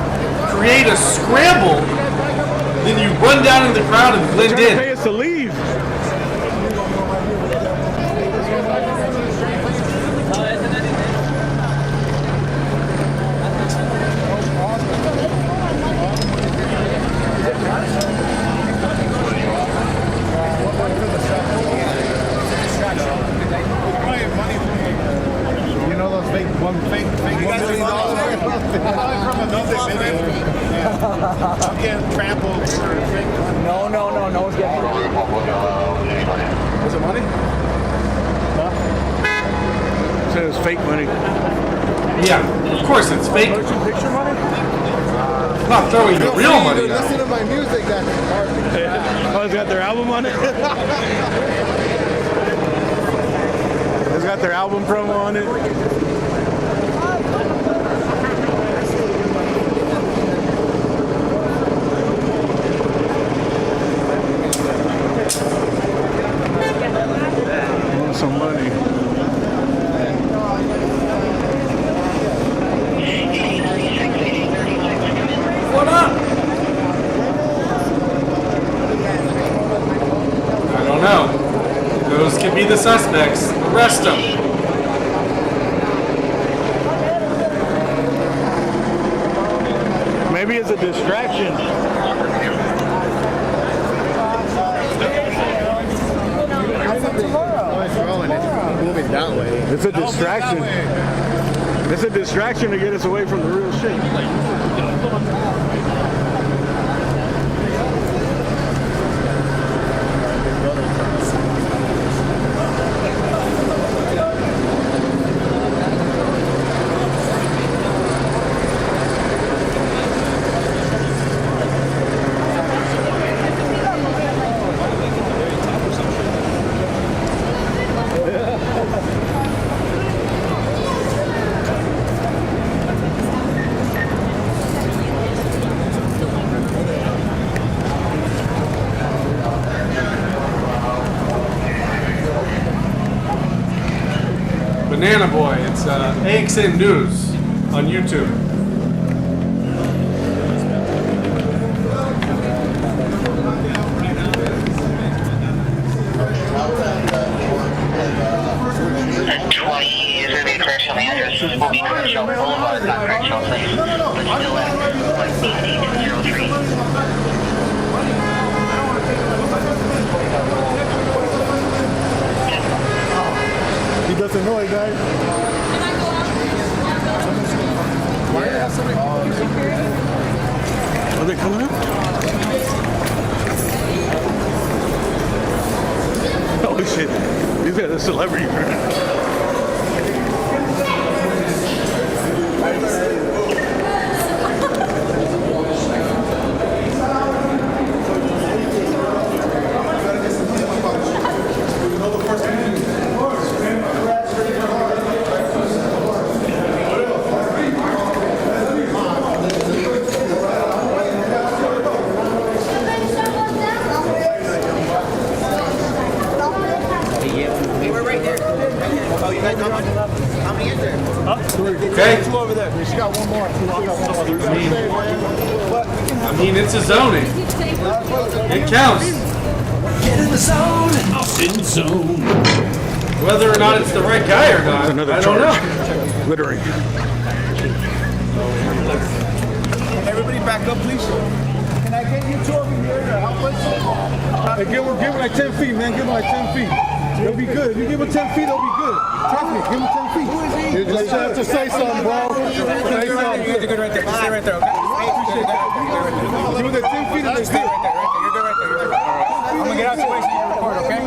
create a scramble, then you run down in the crowd and blend in. Pay us to leave. You know those fake $1 million? I'm getting trampled. No. It's getting... Was it money? It says fake money. Yeah, of course it's fake. Picture money? Not throwing the real money now. Listen to my music. Oh, it's got their album on it? It's got their album promo on it. Want some money. What up? I don't know. Those could be the suspects. Arrest them. Maybe it's a distraction. Moving that way. It's a distraction. It's a distraction to get us away from the real shit. Banana Boy. It's AXN News on YouTube. He doesn't know it, guys. Why do you have so many security? Are they coming up? Oh shit. These guys are celebrities, right? Okay. Two over there. She's got one more. I mean, it's a zoning. It counts. Get in the zone. In zone. Whether or not it's the right guy or not, I don't know. Littering. Everybody back up, please. Can I get you two over here to help us? Hey, give him like 10 feet, man. Give him like 10 feet. It'll be good. If you give him 10 feet, it'll be good. Trust me. Give him 10 feet. You just have to say something, bro. Say something. You're good right there. Stay right there, okay? Appreciate that. Give him the 10 feet and Stay right there. You're good right there. You're good. I'm gonna get out your way so you can record, okay?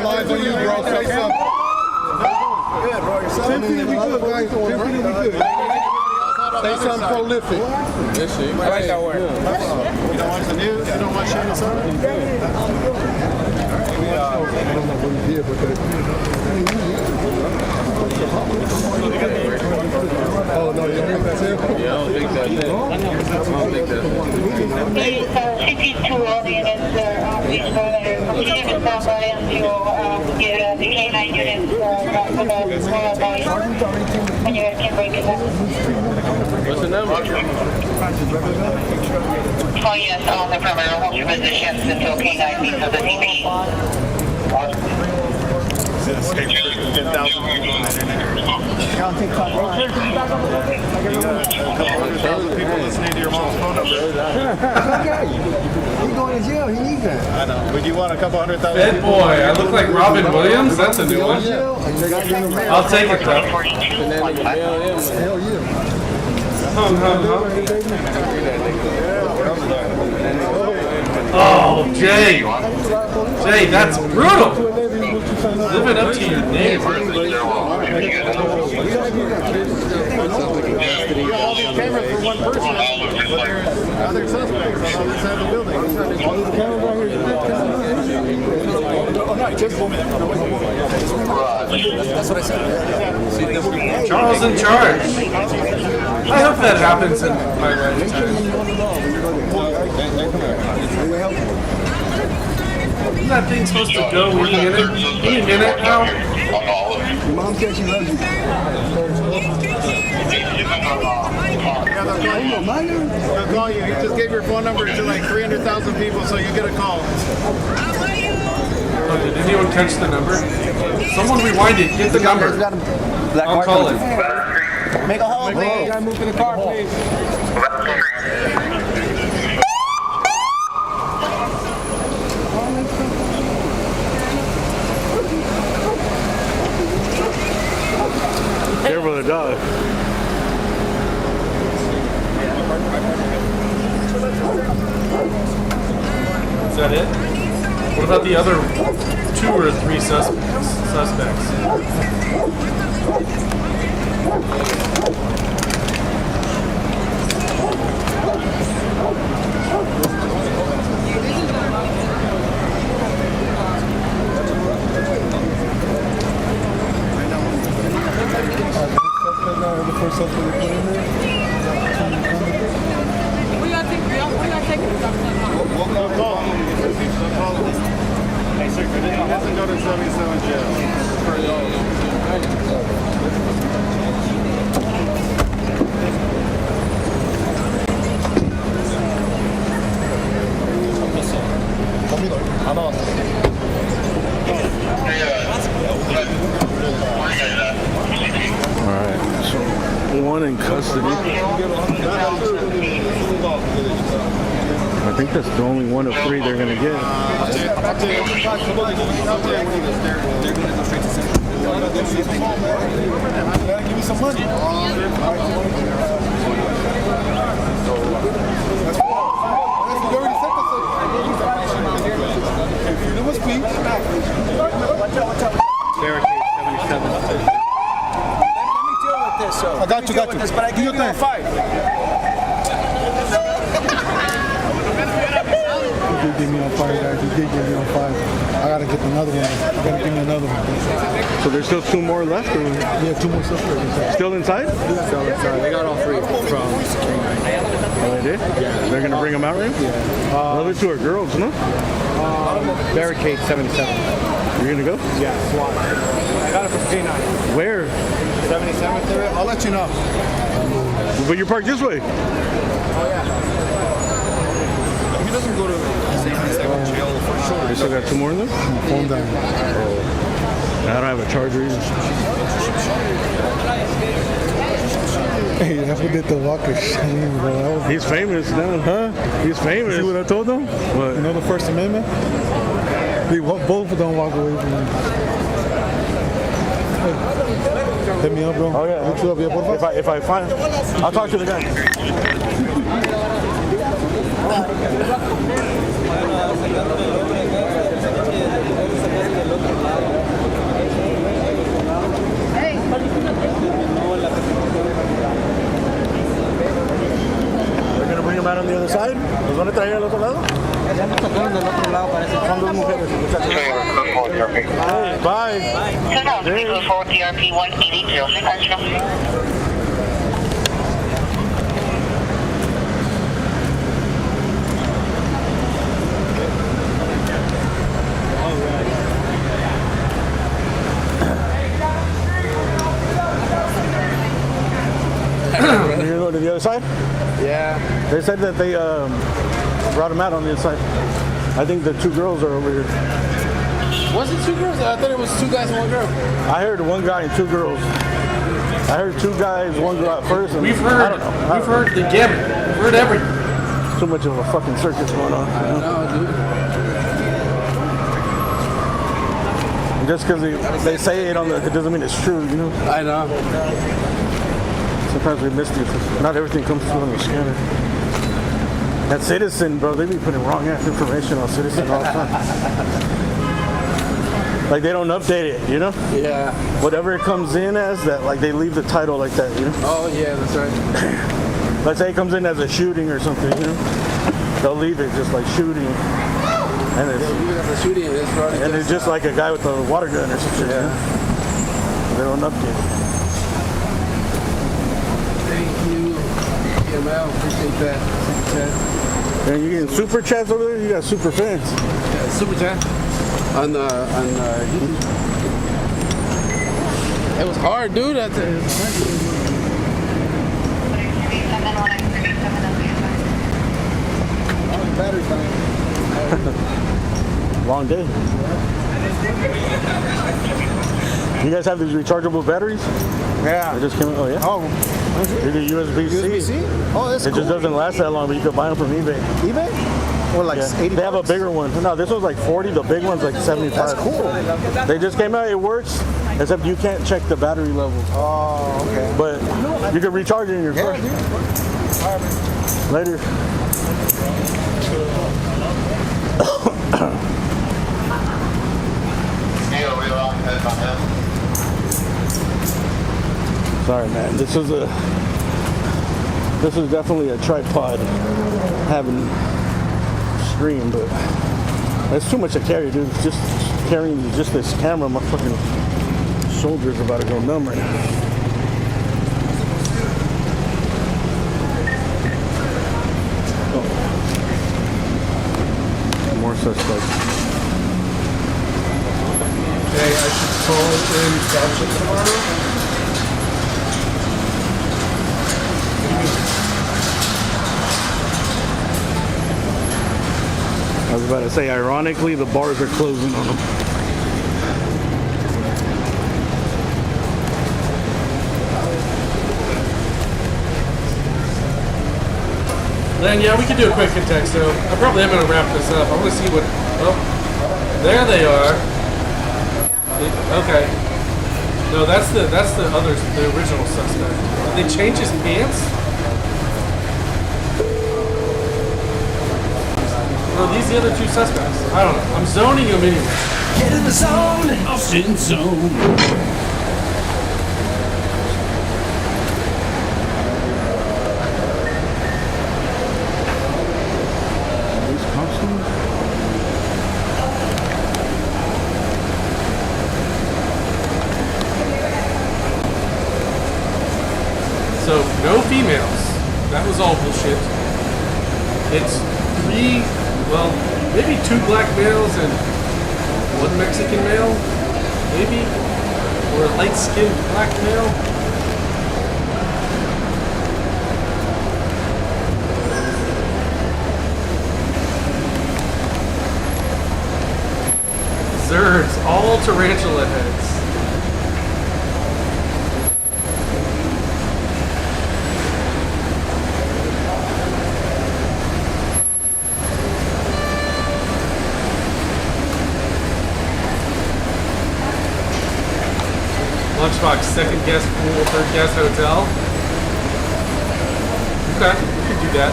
all eyes on you, bro. Say something. Good, bro. 10 feet will be good, guys. 10 feet will be good. Say something prolific. I like that word. You don't watch the news? You don't watch Shannon Sharp? I don't know what he did, but oh, no, you don't think that's him? Yeah, I don't think that's it. I don't think that's it. 52 audience please go there. Continue to stop by until get the K9 units for the smaller boys. And you guys can break it up. What's the number? Oh yes, on the perimeter, hold your positions until K9 meets with the DP. Escape 10,000 people on that internet. People listening to your mom's phone number. He's going to jail. He needs that. I know. Would you want a couple 100,000? Fed boy. I look like Robin Williams. That's a new one. I'll take it though. Hell yeah. Hum, hum, hum. Oh, Jay. Jay, that's brutal. Living up to your name. All these cameras for one person, but there's other suspects on the other side of the building. All these cameras right here. That's what I said. Charles in charge. I hope that happens in my lifetime. Isn't that thing supposed to go any minute now? Your mom said she loves you. They'll call you. You just gave your phone number to like 300,000 people, so you get a call. Oh, did anyone catch the number? Someone rewind it. Get the number. I'll call it. Make a hold, please. Gotta move to the car, please. Careful of the dog. Is that it? What about the other 2 or 3 suspects? The first suspect they put in there. We gotta take it. We'll call. Hey, sir, it doesn't go to 77 jail. Alright, so one in custody. I think that's the only one of 3 they're gonna get. Give me some money. Barricade 77. So I got you. But I give you that 5. He did get me on fire, guys. He did get me on fire. I gotta get another one. You gotta give me another one. So there's still 2 more left? Or? Yeah, 2 more suspects. Still inside? Still inside. They got all 3 from Oh, they did? Yeah. They're gonna bring them out, right? Yeah. The other 2 are girls, no? Barricade 77. You're gonna go? Yeah, SWAT. I got it from K9. Where? 77 to it. I'll let you know. But you're parked this way. Oh yeah. He doesn't go to 77 jail for sure. You still got 2 more in there? Phone down. I don't have a charger either. Hey, that's what did the Walker shame, bro. He's famous now. Huh? He's famous. See what I told them? What? You know the First Amendment? Both don't walk away from me. Hit me up, bro. Oh, yeah. Hit you up, yeah, por favor. If I find, I'll talk to the guy. We're gonna bring him out on the other side. ¿Los van a traer al otro lado? Ya nos tocaron del otro lado, parece. Son 2 mujeres, muchachos. Bye. Code 4 DRP 18006 Arsenal. You're gonna go to the other side? Yeah. They said that they brought him out on the other side. I think the 2 girls are over here. Was it 2 girls? I thought it was 2 guys and 1 girl. I heard 1 guy and 2 girls. I heard 2 guys, 1 girl at first. And We've heard the gamut. We've heard everything. Too much of a fucking circus going on. I know, dude. Just because they say it it doesn't mean it's true, you know? I know. Sometimes we miss these. Not everything comes through on the scanner. That Citizen, bro, they be putting wrong ass information on Citizen all the time. Like they don't update it, you know? Yeah. Whatever it comes in as, that like they leave the title like that, you know? Oh yeah, that's right. Let's say it comes in as a shooting or something, you know? They'll leave it just like shooting. And it's just like a guy with a water gun or something. Yeah. You know? They don't update it. Thank you, PML. Appreciate that. Super chat. And you getting super chats over there? You got super fans. Yeah, super chat on YouTube. It was hard, dude. Battery time. Long day. You guys have these rechargeable batteries? Yeah. They just came. Oh yeah. Oh. They're USB-C. USB-C? Oh, that's cool. It just doesn't last that long, but you can buy them from eBay. eBay? Or like 80 They have a bigger one. No, this one's like 40. The big one's like 75. That's cool. They just came out. It works, except you can't check the battery level. Oh, okay. But you can recharge it in your car. Dude. All right, man. Later. Sorry, man. This is definitely a tripod having stream, but it's too much to carry, dude. Just carrying just this camera, my fucking shoulders about to go numb right now. Oh. More suspects. Hey, I should call in Belgium tomorrow. I was about to say, ironically, the bars are closing on them. Then, yeah, we can do a quick context, though. I probably am going to wrap this up. I want to see what... Oh, there they are. Okay. No, that's the original suspect. Did they change his pants? No, these are the other 2 suspects. I don't know. I'm zoning them anyway. Get in the zone. Austin Zone. So, no females. That was all bullshit. It's 3, well, maybe 2 black males and 1 Mexican male, maybe, or a light-skinned black male. nerds, all tarantula heads. Lunchbox, second guest pool, third guest hotel. Okay, we could do that.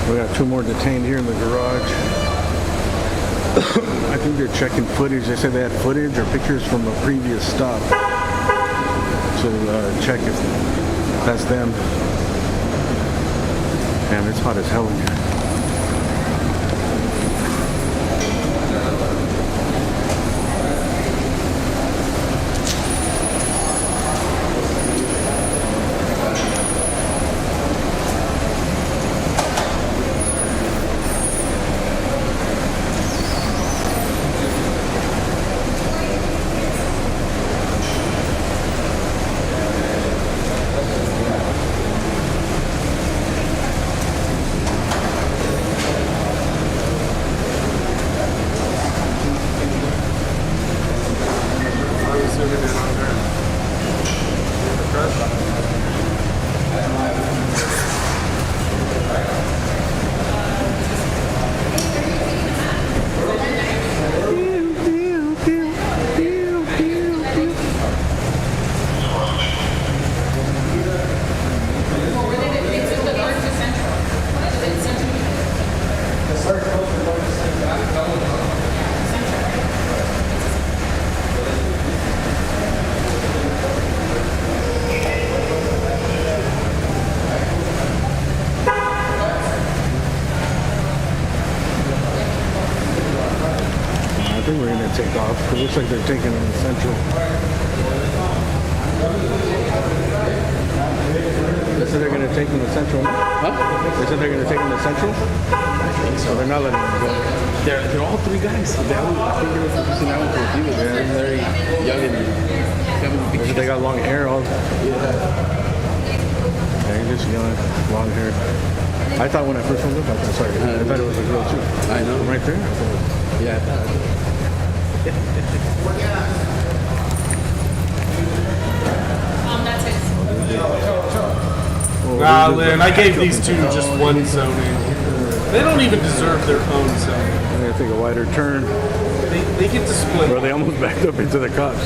We got 2 more detained here in the garage. I think they're checking footage. They said they had footage or pictures from a previous stop to check if that's them. Damn, it's hot as hell in here. Take off. It looks like they're taking in the central. They said they're going to take in the central. Huh? They said they're going to take in the central? So they're not letting them go. They're all 3 guys. I think they were focusing out for a few. They're very young and they said they got long hair. All. Yeah, they're just young, long hair. I thought when I first looked up, I thought it was a girl too. I know. Right there? Yeah. That's it. Nah, Lynn, I gave these 2 just 1 zoning. They don't even deserve their own zoning. I'm going to take a wider turn. They get to split. Bro, they almost backed up into the cops.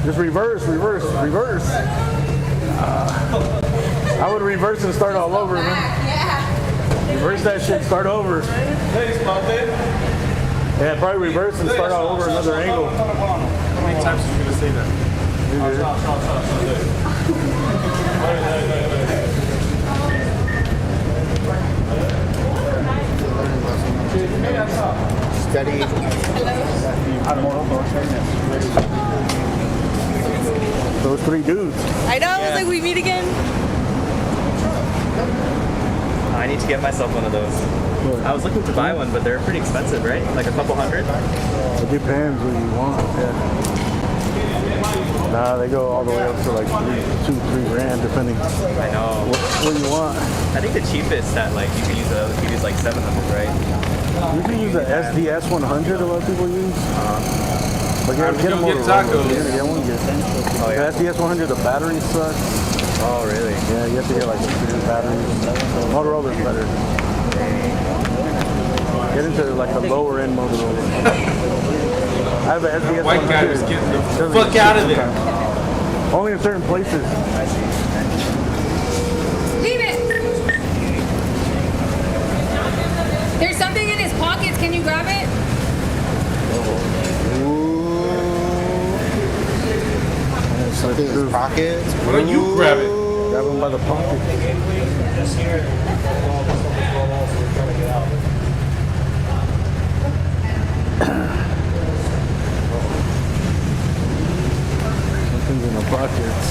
Just reverse. I would reverse and start all over, man. Yeah. Reverse that shit, start over. Yeah, probably reverse and start all over another angle. How many times are you going to say that? Steady. Those 3 dudes. I know, yeah. Like we meet again. I need to get myself one of those. I was looking to buy one, but they're pretty expensive, right? Like a couple hundred? It depends what you want. Yeah. Nah, they go all the way up to like 2-3 grand, depending. I know. What you want. I think the cheapest that like you could use like 700, right? You can use the SDS 100. A lot of people use. But you get them tacos. Get one. Oh yeah. The SDS 100, the battery sucks. Oh really? Yeah, you have to get like a bigger battery. Motorola's better. Get into like the lower end Motorola. I have an SDS 100. White guy was getting the fuck out of there. Only in certain places. Leave it! There's something in his pockets. Can you grab it? Something in his pockets. Why don't you grab it? Grab him by the pocket. Just here. Something's in the pockets.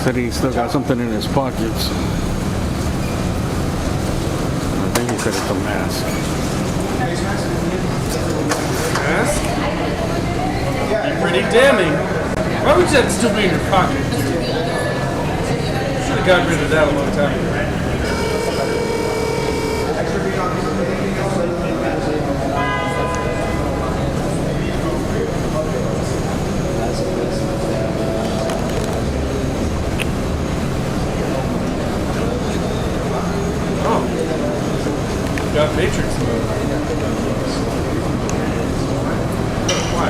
Said he still got something in his pockets. I think he said it's a mask. Mask? Pretty damning. Why would that still be in your pocket? Should have gotten rid of that a long time ago. Got Matrix mode. Why?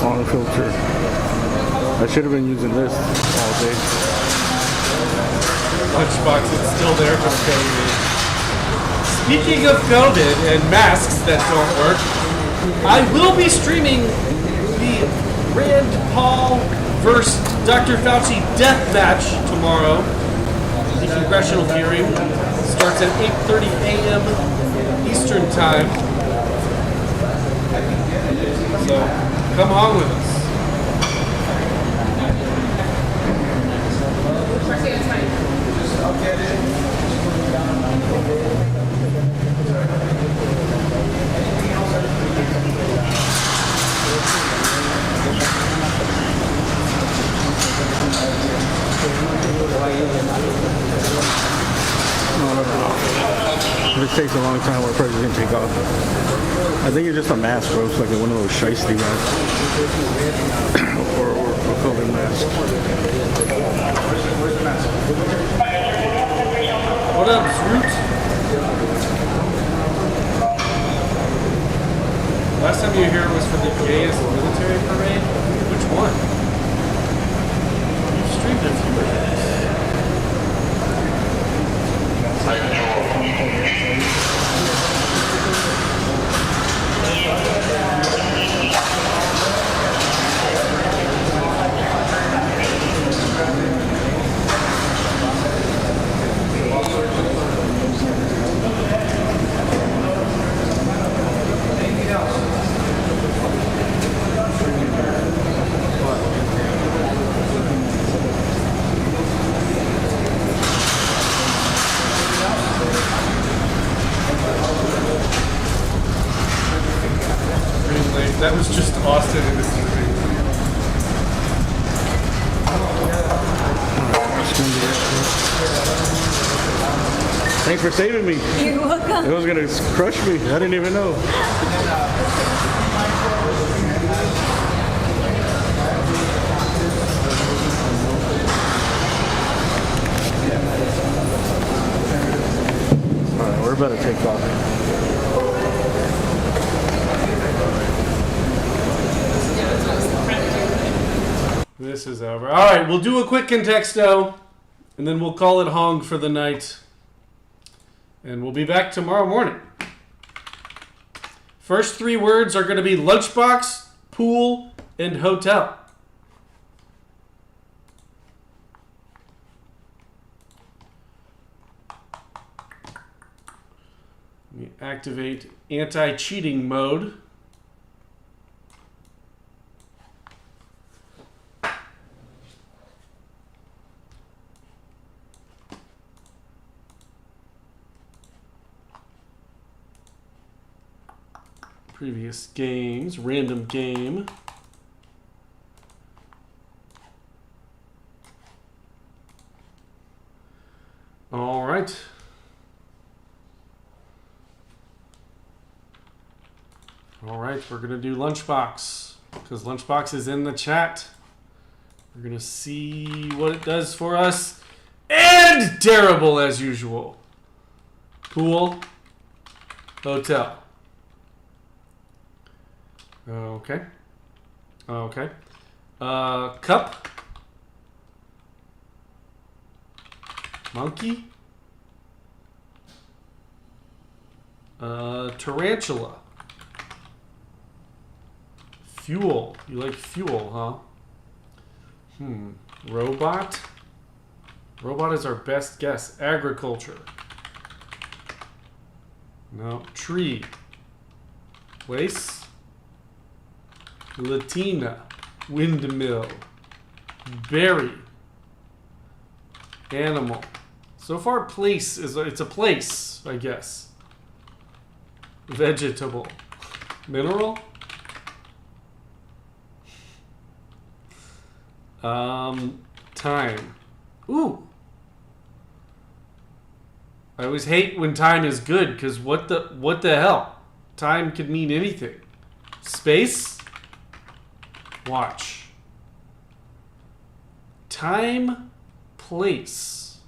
On filter. I should have been using this all day. Lunchbox is still there from COVID. Speaking of COVID and masks that don't work, I will be streaming the Rand Paul versus Dr. Fauci death match tomorrow. The congressional hearing starts at 8:30 a.m. Eastern time. So come on with us. This takes a long time. We're probably going to take off. I think it's just a mask, bro. It's like one of those shiesty masks. or COVID mask. What up, Root? Last time you were here was for the gayest military parade? Which one? You streamed a few times. That was just Austin in this movie. Thanks for saving me. You're welcome. It was going to crush me. I didn't even know. All right, we're about to take off. This is over. All right, we'll do a quick contexto, and then we'll call it Hong for the night. And we'll be back tomorrow morning. First three words are going to be lunchbox, pool, and hotel. Let me activate anti-cheating mode. Previous games, random game. All right. All right, we're going to do Lunchbox because Lunchbox is in the chat. We're going to see what it does for us. And terrible as usual. Pool. Hotel. Okay. Okay. Cup. Monkey. Tarantula. Fuel. You like fuel, huh? Robot. Robot is our best guess. Agriculture. No. Tree. Place. Latina. Windmill. Berry. Animal. So far, place is it's a place, I guess. Vegetable. Mineral. Time. Ooh. I always hate when time is good, because what the hell? Time could mean anything. Space. Watch. Time. Place.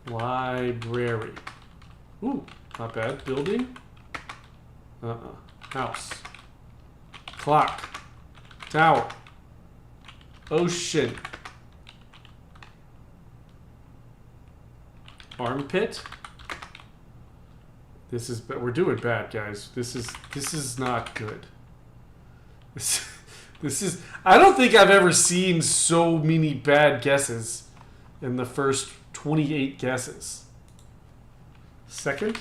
Library. Ooh, not bad. Building. House. Clock. Tower. Ocean. Armpit. This is, we're doing bad, guys. This is not good. This is, I don't think I've ever seen so many bad guesses in the first 28 guesses. Second.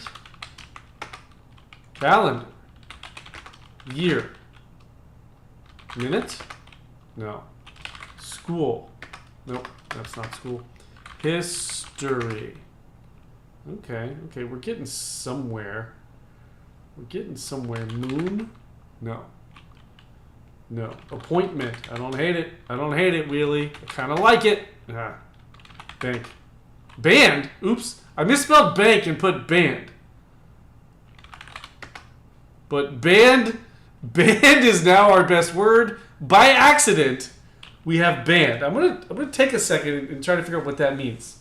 Calendar. Year. Minute? No. School. Nope, that's not school. History. Okay, we're getting somewhere. We're getting somewhere. Moon? No. No. Appointment. I don't hate it. I don't hate it, Wheelie. I kind of like it. Bank. Band? Oops. I misspelled bank and put band. But band is now our best word. By accident, we have band. I'm gonna take a second and try to figure out what that means.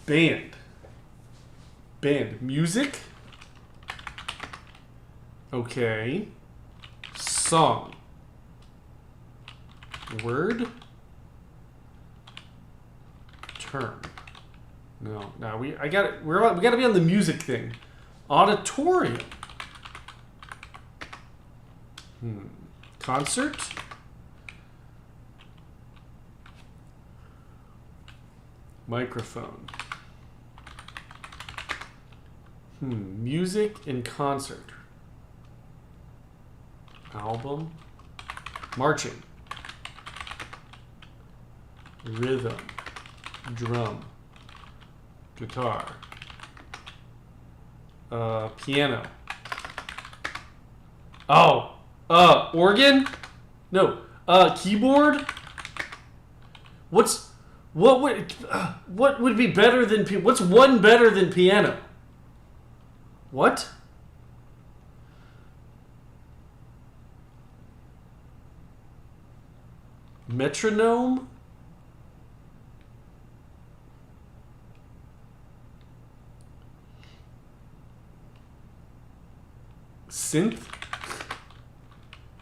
Band. Band. Music. Okay. Song. Word. Term. No. Now we gotta be on the music thing. Auditorium. Concert. Microphone. Music and concert. Album. Marching. Rhythm. Drum. Guitar. Piano. Oh. Organ? No. Keyboard? What would be better than what's one better than piano? What? Metronome? Synth?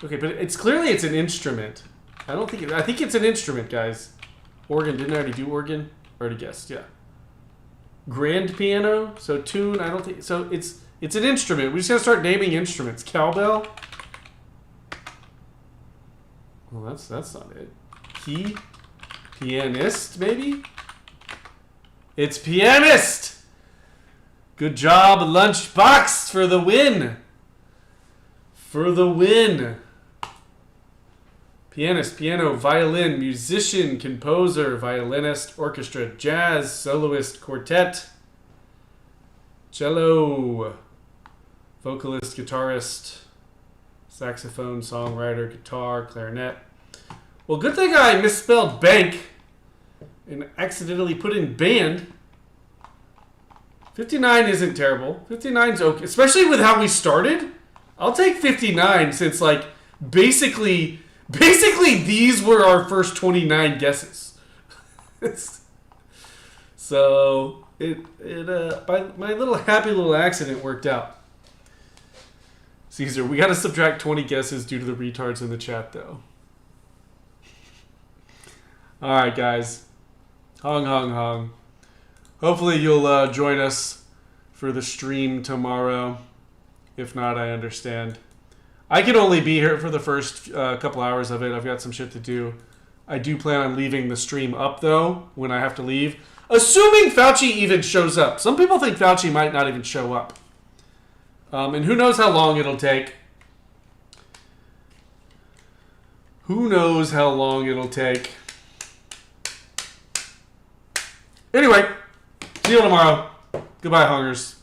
Okay, but it's clearly it's an instrument. I think it's an instrument, guys. Organ, didn't I already do organ? Already guessed, yeah. Grand piano, so tune, I don't think, so it's an instrument. We just gotta start naming instruments. Cowbell? Well, that's not it. Key? Pianist, maybe? It's pianist! Good job, Lunchbox, for the win! For the win! Pianist, piano, violin, musician, composer, violinist, orchestra, jazz, soloist, quartet, cello, vocalist, guitarist, saxophone, songwriter, guitar, clarinet. Well, good thing I misspelled bank and accidentally put in band. 59 isn't terrible. 59's okay, especially with how we started. I'll take 59 since, like, basically these were our first 29 guesses. So my little happy little accident worked out. Caesar, we got to subtract 20 guesses due to the retards in the chat, though. All right, guys. Hung. Hopefully you'll join us for the stream tomorrow. If not, I understand. I can only be here for the first couple hours of it. I've got some shit to do. I do plan on leaving the stream up, though, when I have to leave. Assuming Fauci even shows up. Some people think Fauci might not even show up. And who knows how long it'll take. Who knows how long it'll take. Anyway, see you tomorrow. Goodbye, hungers.